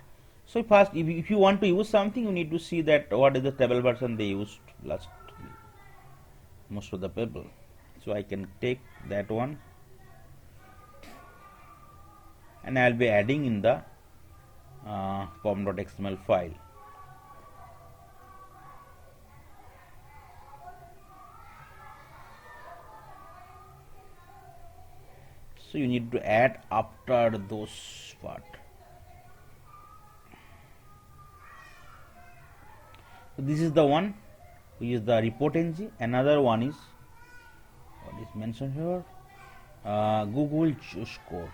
So first, if you want to use something, you need to see that what is the table version they used last most of the people. So I can take that one and I'll be adding in the pom.xml file. So you need to add after those part. So this is the one which is the ReportNG. Another one is what is mentioned here, Google Juice Core.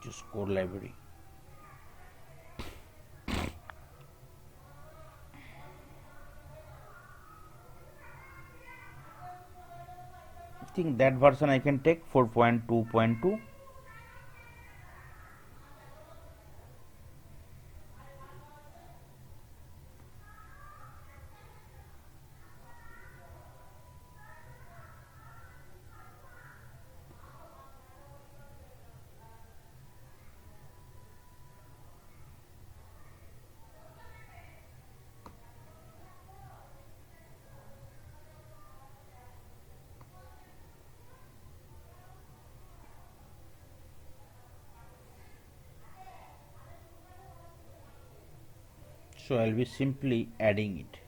Juice Core library. think that version I can take 4.2.2. So I'll be simply adding it.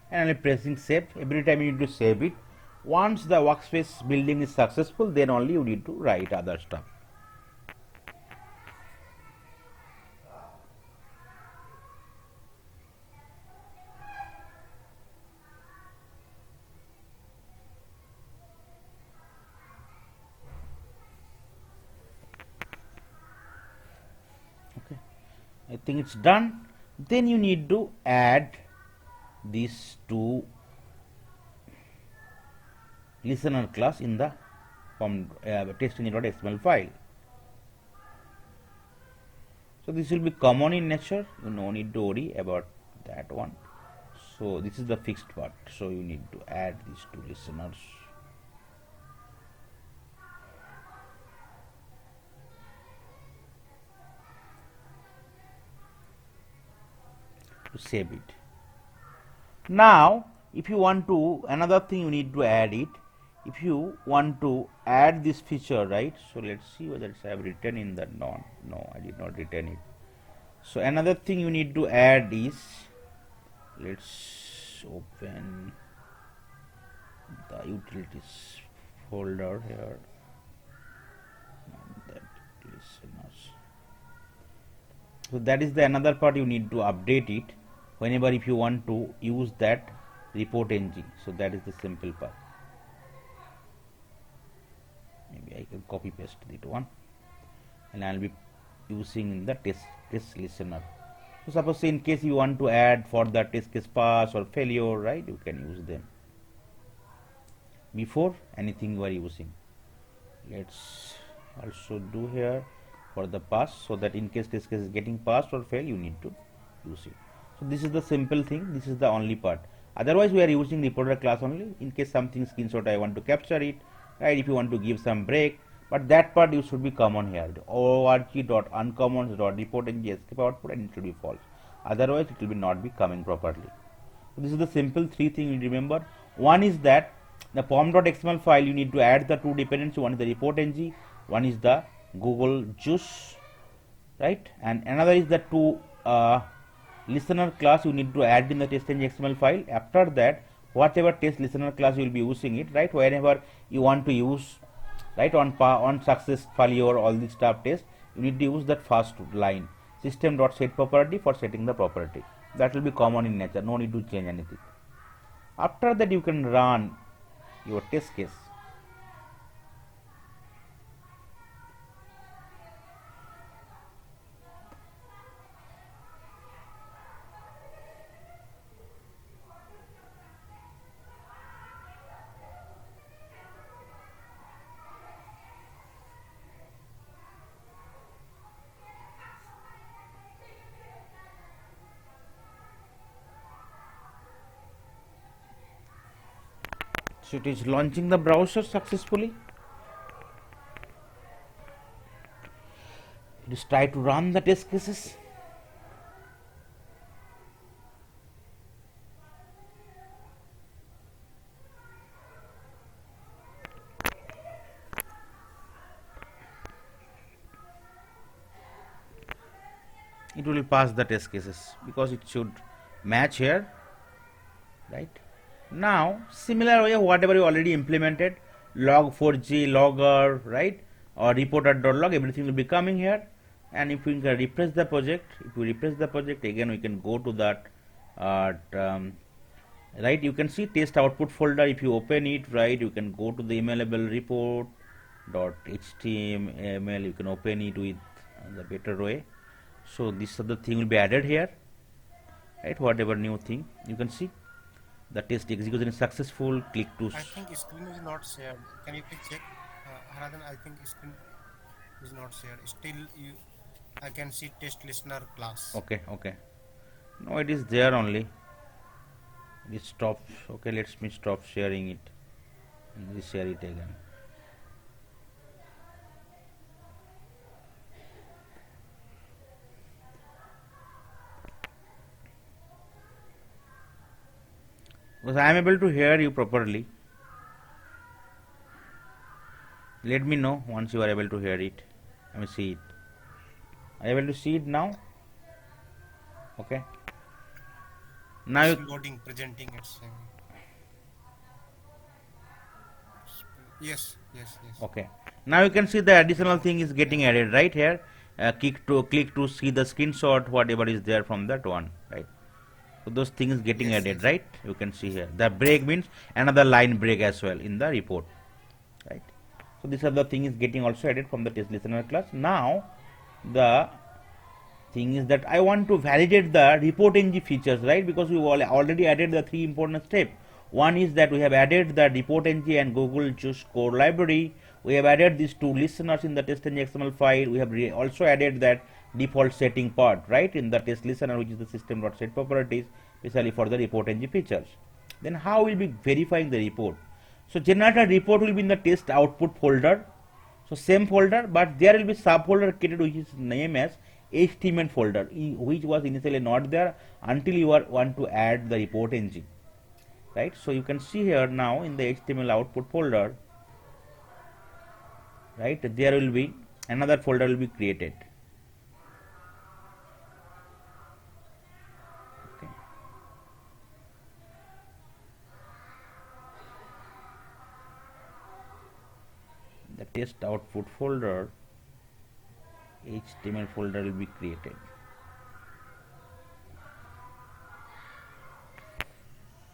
And I'll be pressing save. Every time you need to save it. Once the workspace building is successful, then only you need to write other stuff. Okay, I think it's done. Then you need to add these two listener class in the TestNG.xml file. So this will be common in nature. You no need to worry about that one. So this is the fixed part. So you need to add these two listeners. To save it. Now if you want to, another thing you need to add it. If you want to add this feature, right? So let's see whether I have written in the no, I did not written it. So another thing you need to add is, let's open the utilities folder here. That listeners. So that is the another part you need to update it whenever if you want to use that ReportNG. So that is the simple part. Maybe I can copy paste it one, and I'll be using in the test listener. So suppose in case you want to add for the test case pass or failure, right? You can use them before anything you are using. Let's also do here for the pass, so that in case test case is getting passed or fail, you need to use it. So this is the simple thing. This is the only part. Otherwise, we are using reporter class only. In case something screenshot I want to capture it, right? If you want to give some break, but that part you should be common here. org.uncommons.reportng escape output, and it should be false. Otherwise, it will be not be coming properly. So this is the simple three things you remember. One is that the pom.xml file you need to add the two dependencies. One is the ReportNG, one is the Google Juice, right? And another is the two listener class you need to add in the TestNG XML file. After that, whatever test listener class you will be using it, right? Whenever you want to use, right, on success, failure, all this stuff test, you need to use that first line, system.setProperty, for setting the property. That will be common in nature. No need to change anything. After that, you can run your test case. So it is launching the browser successfully. Let's try to run the test cases. It will pass the test cases because it should match here, right? Now similar way, whatever you already implemented, log4j, logger, right, or reporter.log, everything will be coming here. And if we can refresh the project, again we can go to that right, you can see test output folder. If you open it, right, you can go to the emailable report.html, you can open it with the better way. So this other thing will be added here, right? Whatever new thing you can see, the test execution is successful. Click to I think screen is not shared. Can you please check? Haradhan, I think screen is not shared. Still, I can see test listener class. okay, okay. No, it is there only. It stops. Okay, let me stop sharing it and reshare it again. Because I am able to hear you properly. Let me know once you are able to hear it. Let me see it. Are you able to see it now? Okay. Now It's you, loading, presenting. It's yes, yes, yes. okay. Now you can see the additional thing is getting added right here. Click to see the screenshot, whatever is there from that one, right? So those things getting Yes, added, yes. right? You can see here. The break means another line break as well in the report, right? So this other thing is getting also added from the test listener class. Now the thing is that I want to validate the ReportNG features, right? Because we already added the three important steps. One is that we have added the ReportNG and Google Choose Core library. We have added these two listeners in the TestNG XML file. We have also added that default setting part, right, in the test listener, which is the system.set properties, especially for the ReportNG features. Then how will be verifying the report? So generated report will be in the test output folder. So same folder, but there will be subfolder created which is named as HTML folder, which was initially not there until you want to add the ReportNG, right? So you can see here now in the HTML output folder, right? There will be another folder will be created. Okay. The test output folder, HTML folder will be created.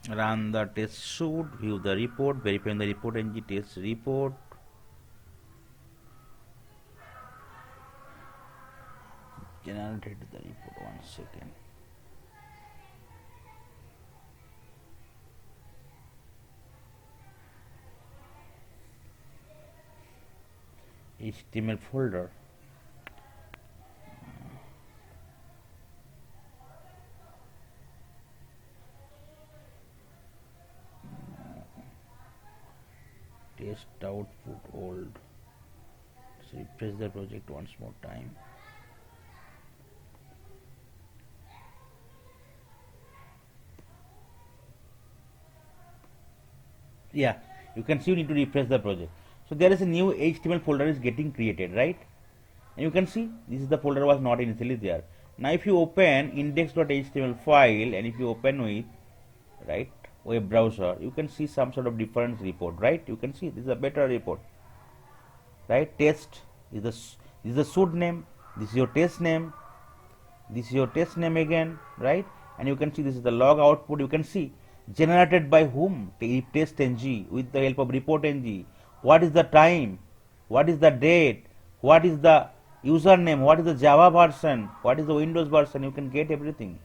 Run the test suite, view the report, verifying the ReportNG test report. Generated the report. 1 second. HTML folder. Test output old. So refresh the project once more time. Yeah, you can see you need to refresh the project. So there is a new HTML folder is getting created, right? And you can see this is the folder was not initially there. Now if you open index.html file and if you open with, right, web browser, you can see some sort of different report, right? You can see this is a better report, right? Test is the suite name, this is your test name, this is your test name again, right? And you can see this is the log output. You can see generated by whom? TestNG with the help of ReportNG. What is the time? What is the date? What is the username? What is the Java version? What is the Windows version? You can get everything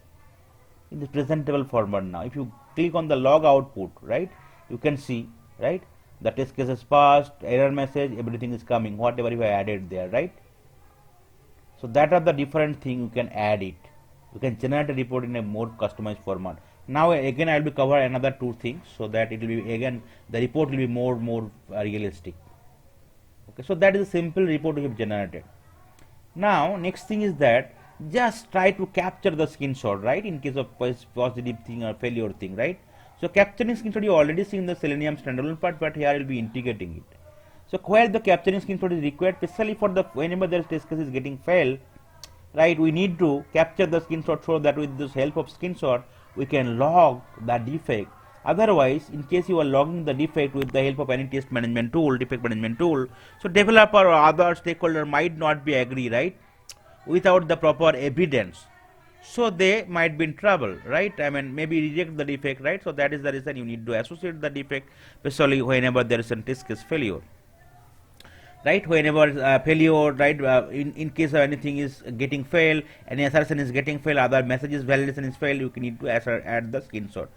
in the presentable format now. If you click on the log output, right, you can see, right, the test cases passed, error message, everything is coming, whatever you have added there, right? So that are the different thing you can add it. You can generate a report in a more customized format. Now again I will be cover another two things so that it will be again the report will be more realistic. Okay, so that is a simple report we have generated. Now next thing is that just try to capture the screenshot, right, in case of positive thing or failure thing, right? So capturing screenshot you already seen the Selenium standalone part, but here I will be integrating it. So where the capturing screenshot is required, especially for the whenever the test case is getting failed, right, we need to capture the screenshot so that with this help of screenshot we can log the defect. Otherwise, in case you are logging the defect with the help of any test management tool, defect management tool, so developer or other stakeholder might not be agree, right, without the proper evidence. So they might be in trouble, right? I mean, maybe reject the defect, right? So that is the reason you need to associate the defect, especially whenever there is a test case failure. right? Whenever failure, right, in case of anything is getting failed, any assertion is getting failed, other messages validation is failed, you can need to add the screenshot.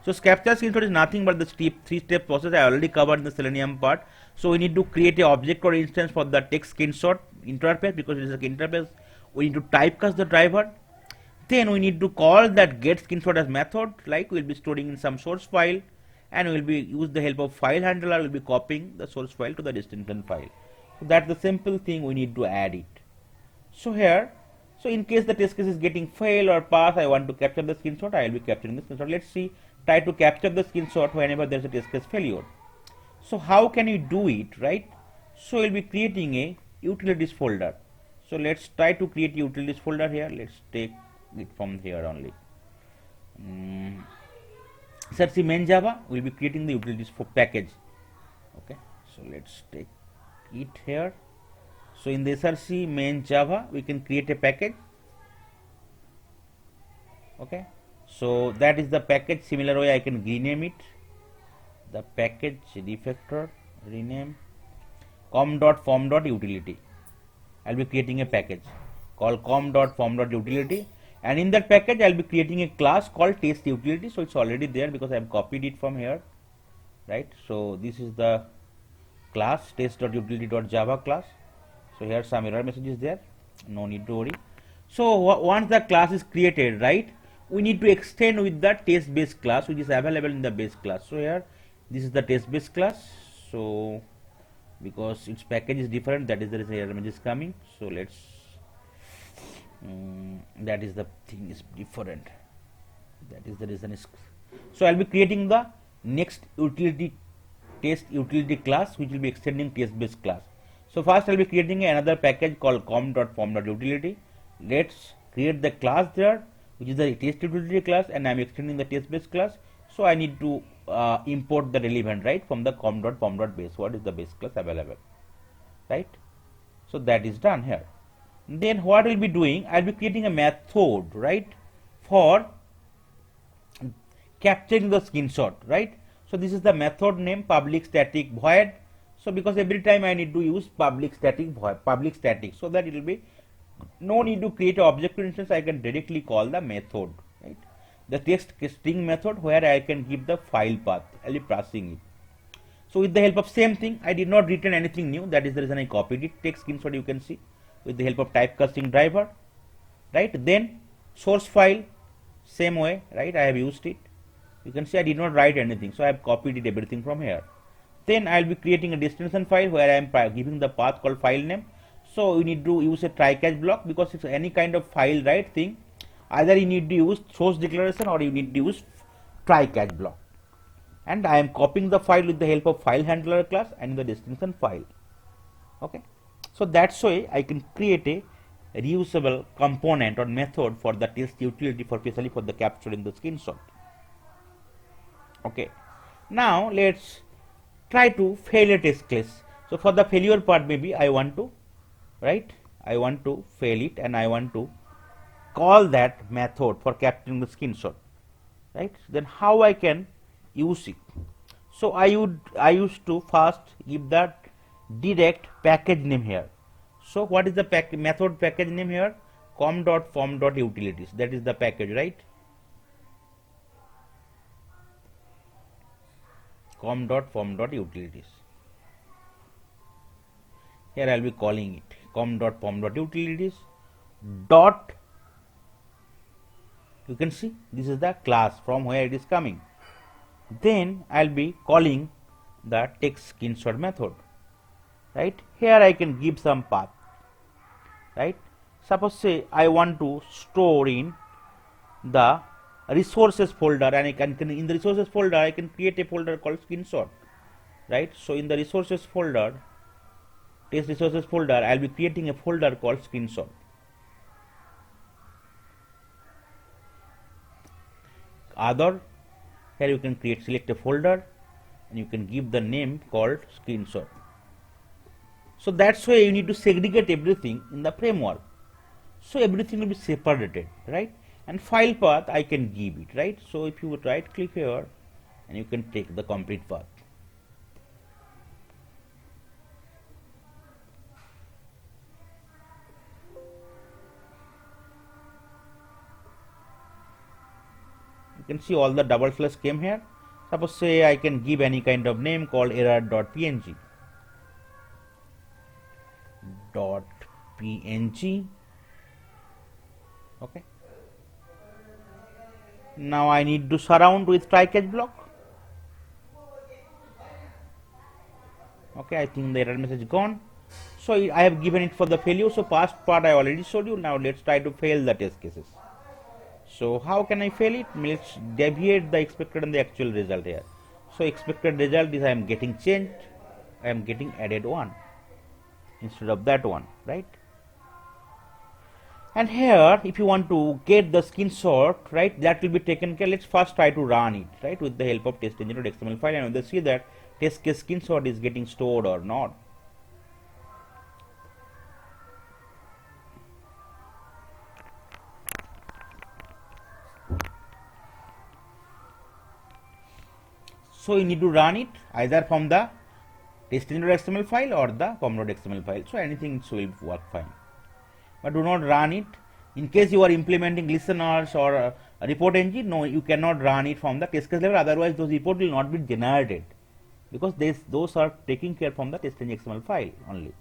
So capture screenshot is nothing but the three-step process I already covered in the Selenium part. So we need to create a object or instance for the text screenshot interface, because it is an interface. We need to typecast the driver. Then we need to call that get screenshot as method, like we'll be storing in some source file, and we'll be use the help of file handler, we'll be copying the source file to the destination file. So that's the simple thing we need to add it. So here, so in case the test case is getting fail or pass, I want to capture the screenshot, I will be capturing the screenshot. Let's see, try to capture the screenshot whenever there's a test case failure. So how can you do it, right? So we'll be creating a utilities folder. So let's try to create a utilities folder here. Let's take it from here only. Search the main Java, we'll be creating the utilities for package. Okay, so let's take it here. So in the src main Java, we can create a package. Okay, so that is the package. Similar way I can rename it, the package refactor, rename com.form.utility. I'll be creating a package called com.form.utility, and in that package I'll be creating a class called test utility. So it's already there because I've copied it from here, right? So this is the class test.utility.java class. So here some error message is there, no need to worry. So once the class is created, right, we need to extend with the test base class, which is available in the base class. So here this is the test base class. So because its package is different, that is the reason error message is coming. So let's that is the thing is different, that is the reason is. So I'll be creating the next utility test utility class, which will be extending test base class. So first I'll be creating another package called com.form.utility. Let's create the class there, which is the test utility class, and I'm extending the test base class. So I need to import the relevant, right, from the com.form.base. What is the base class available, right? So that is done here. Then what we'll be doing, I'll be creating a method, right, for capturing the screenshot, right? So this is the method name, public static void. So because every time I need to use public static void, public static, so that it will be no need to create an object instance, I can directly call the method, right? The text string method where I can give the file path, I'll be passing it. So with the help of same thing, I did not return anything new, that is the reason I copied it. Text screenshot you can see with the help of typecasting driver, right? Then source file, same way, right, I have used it. You can see I did not write anything, so I have copied it everything from here. Then I will be creating a destination file where I am giving the path called file name. So we need to use a try catch block, because it's any kind of file, right, thing, either you need to use source declaration or you need to use try catch block. And I am copying the file with the help of file handler class and the destination file. Okay, so that's why I can create a reusable component or method for the test utility, for especially for the capturing the screenshot. Okay, now let's try to fail a test case. So for the failure part, maybe I want to, right, I want to fail it, and I want to call that method for capturing the screenshot, right? Then how I can use it? So I used to first give that direct package name here. So what is the method package name here? com.form.utilities, that is the package, right? com.form.utilities. Here I will be calling it com.form.utilities dot, you can see this is the class from where it is coming. Then I will be calling the text screenshot method, right? Here I can give some path, right? Suppose say I want to store in the resources folder, and I can in the resources folder I can create a folder called screenshot, right? So in the resources folder, test resources folder, I'll be creating a folder called screenshot. Other, here you can select a folder and you can give the name called screenshot. So that's why you need to segregate everything in the framework. So everything will be separated, right? And file path I can give it, right? So if you right click here and you can take the complete path. can see all the double slash came here. Suppose say I can give any kind of name called error.png. .png. Okay. Now I need to surround with try catch block. Okay, I think the error message gone. So I have given it for the failure. So past part I already showed you. Now let's try to fail the test cases. So how can I fail it? Let's deviate the expected and the actual result here. So expected result is I am getting changed. I am getting added 1 instead of that one, right? And here if you want to get the screenshot, right, that will be taken care. Let's first try to run it, right, with the help of TestNG.xml file, and we'll see that test case screenshot is getting stored or not. So you need to run it either from the TestNG.xml file or the com.xml file. So anything will work fine. But do not run it. In case you are implementing listeners or ReportNG, no, you cannot run it from the test case level. Otherwise, those reports will not be generated because those are taking care from the TestNG XML file only.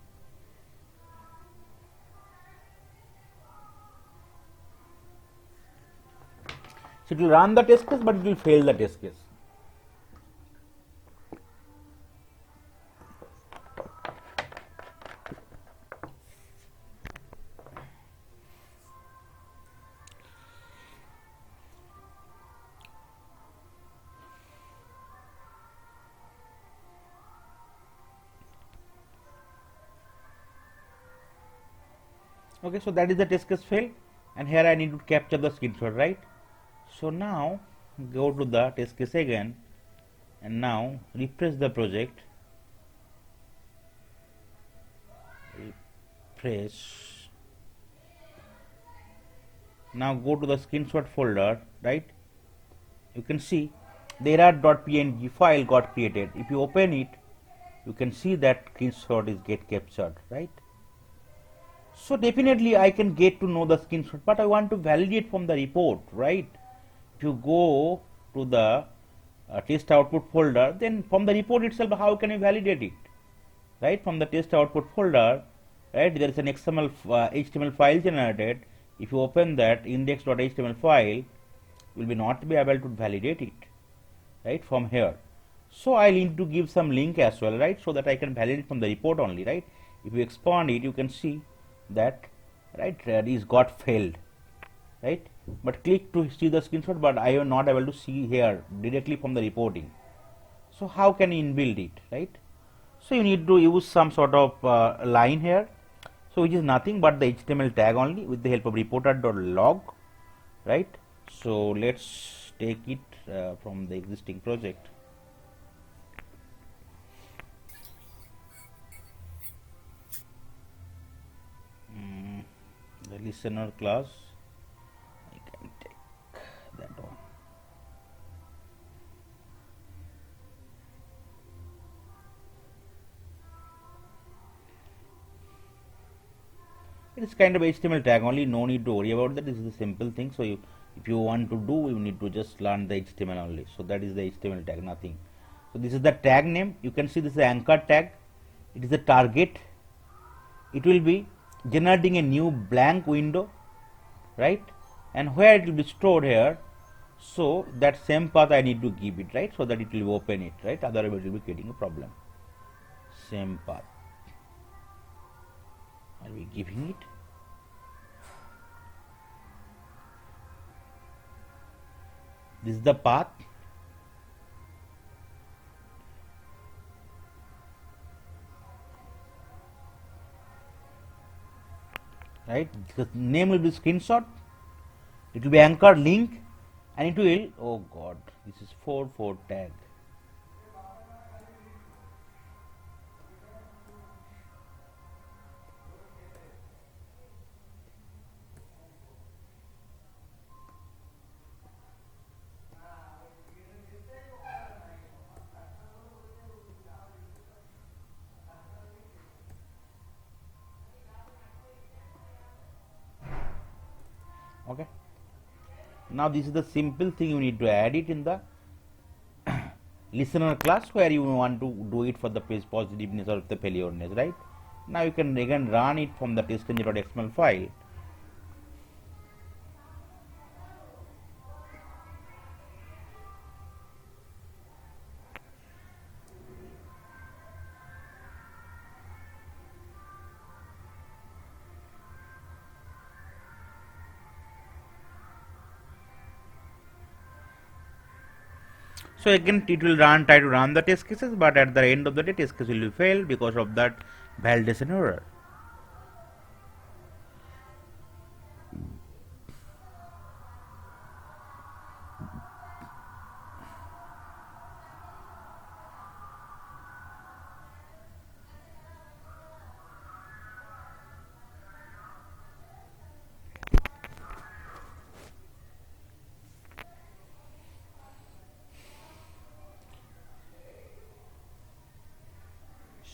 So it will run the test case, but it will fail the test case. Okay, so that is the test case fail, and here I need to capture the screenshot, right? So now go to the test case again, and now refresh the project. Refresh. Now go to the screenshot folder, right? You can see the error.png file got created. If you open it, you can see that screenshot is get captured, right? So definitely I can get to know the screenshot, but I want to validate from the report, right? If you go to the test output folder, then from the report itself, how can I validate it, right? From the test output folder, right, there is an XML HTML file generated. If you open that index.html file, you will be not be able to validate it, right, from here. So I need to give some link as well, right, so that I can validate from the report only, right? If you expand it, you can see that, right, is got failed, right? But click to see the screenshot, but I am not able to see here directly from the reporting. So how can you inbuild it, right? So you need to use some sort of line here, so which is nothing but the HTML tag only with the help of reporter.log, right? So let's take it from the existing project. The listener class, I can take that one. It is kind of HTML tag only, no need to worry about that. This is a simple thing. So if you want to do, you need to just learn the HTML only. So that is the HTML tag, nothing. So this is the tag name. You can see this is the anchor tag. It is the target. It will be generating a new blank window, right? And where it will be stored here. So that same path I need to give it, right? So that it will open it, right? Otherwise it will be creating a problem. Same path. Are we giving it? This is the path. Right? The name will be screenshot. It will be anchor link, and it will, oh god, this is 4 tag. Okay. Now this is the simple thing, you need to add it in the listener class where you want to do it for the positiveness or the failureness, right? Now you can again run it from the testng.xml file. So again it will try to run the test cases, but at the end of the day test case will fail because of that validation error.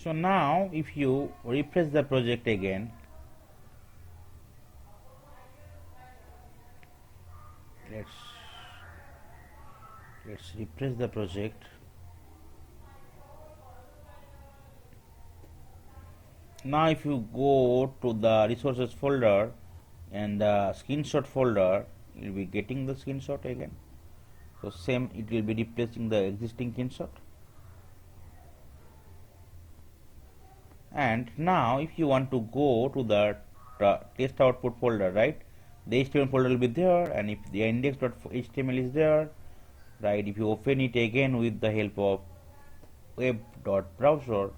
So now if you refresh the project again, let's refresh the project. Now if you go to the resources folder and the screenshot folder, you will be getting the screenshot again. So same, it will be replacing the existing screenshot. And now if you want to go to the test output folder, right, the HTML folder will be there, and if the index.html is there, right, if you open it again with the help of web.browser,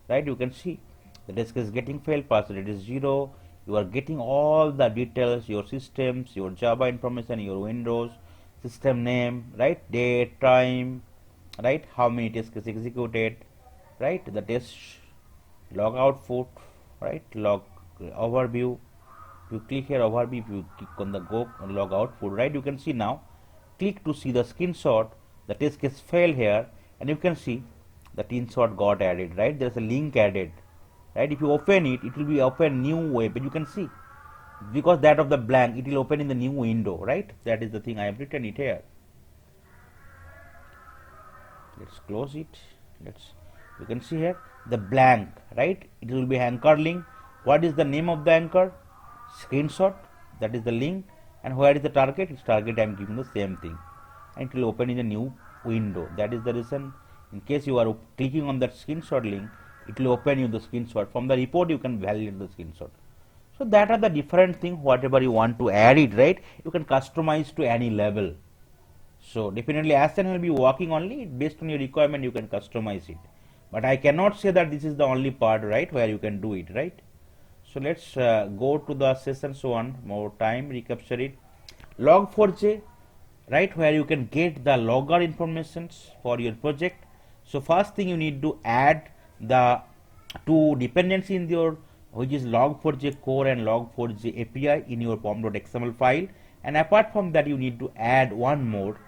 right, you can see the disk is getting failed, pass rate is 0, you are getting all the details, your systems, your Java information, your Windows, system name, right, date, time, right, how many tests executed, right, the test log output, right, log overview. If you click here overview, if you click on the go log output, right, you can see now, click to see the screenshot, the test case failed here, and you can see the screenshot got added, right, there is a link added, right, if you open it, it will be open new web, and you can see because that of the blank, it will open in the new window, right, that is the thing I have written it here. Let's close it. You can see here the blank, right, it will be anchor link. What is the name of the anchor? Screenshot, that is the link. And where is the target? Its target I am giving the same thing, and it will open in a new window. That is the reason, in case you are clicking on that screenshot link, it will open you the screenshot. From the report you can validate the screenshot. So that are the different things, whatever you want to add it, right, you can customize to any level. So definitely Asana will be working only based on your requirement, you can customize it. But I cannot say that this is the only part, right, where you can do it, right. So let's go to the sessions one more time, recapture it. Log4j, right, where you can get the logger informations for your project. So first thing you need to add the two dependency in your, which is log4j core and log4j API in your pom.xml file, and apart from that you need to add one more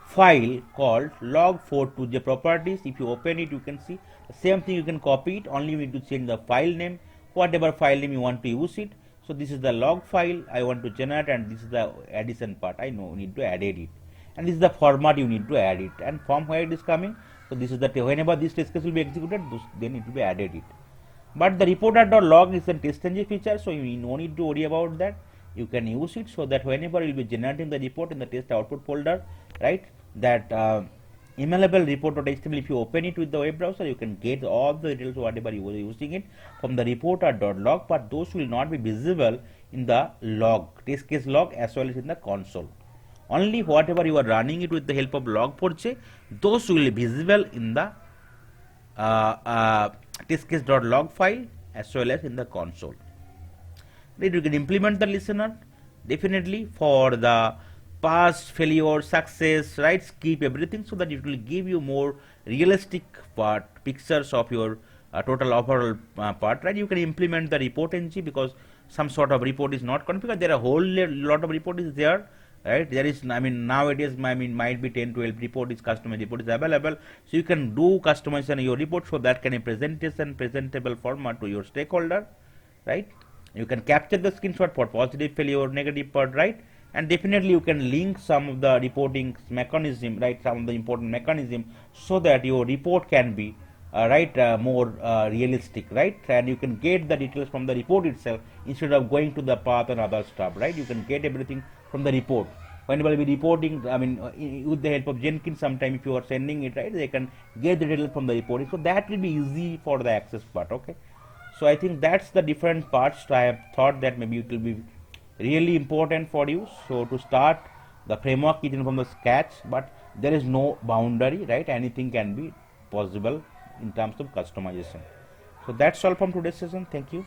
file called log4j properties. If you open it, you can see the same thing, you can copy it, only you need to change the file name, whatever file name you want to use it. So this is the log file I want to generate, and this is the addition part, I know need to add it, and this is the format you need to add it, and from where it is coming. So this is the whenever this test case will be executed, then it will be added it. But the reporter.log is a TestNG feature, so you no need to worry about that. You can use it so that whenever you will be generating the report in the test output folder, right, that emailable report.html, if you open it with the web browser, you can get all the details whatever you were using it from the reporter.log, but those will not be visible in the log, test case log, as well as in the console. Only whatever you are running it with the help of log4j, those will be visible in the testcase.log file as well as in the console. Then you can implement the listener definitely for the past, failure, success, right, skip everything, so that it will give you more realistic pictures of your total overall part, right. You can implement the ReportNG because some sort of report is not configured. There are a whole lot of report is there, right. There is, I mean, nowadays, I mean, might be 10, 12 report is customized report is available, so you can do customization of your report so that can a presentable format to your stakeholder, right. You can capture the screenshot for positive, failure, negative part, right. and definitely you can link some of the reporting mechanism, right, some of the important mechanism, so that your report can be more realistic, right, and you can get the details from the report itself instead of going to the path and other stuff, right. You can get everything from the report. Whenever we reporting, I mean, with the help of Jenkins, sometime if you are sending it, right, they can get the details from the reporting, so that will be easy for the access part. Okay, so I think that's the different parts. I have thought that maybe it will be really important for you. So to start, the framework is from the scratch, but there is no boundary, right, anything can be possible in terms of customization. So that's all from today's session. Thank you.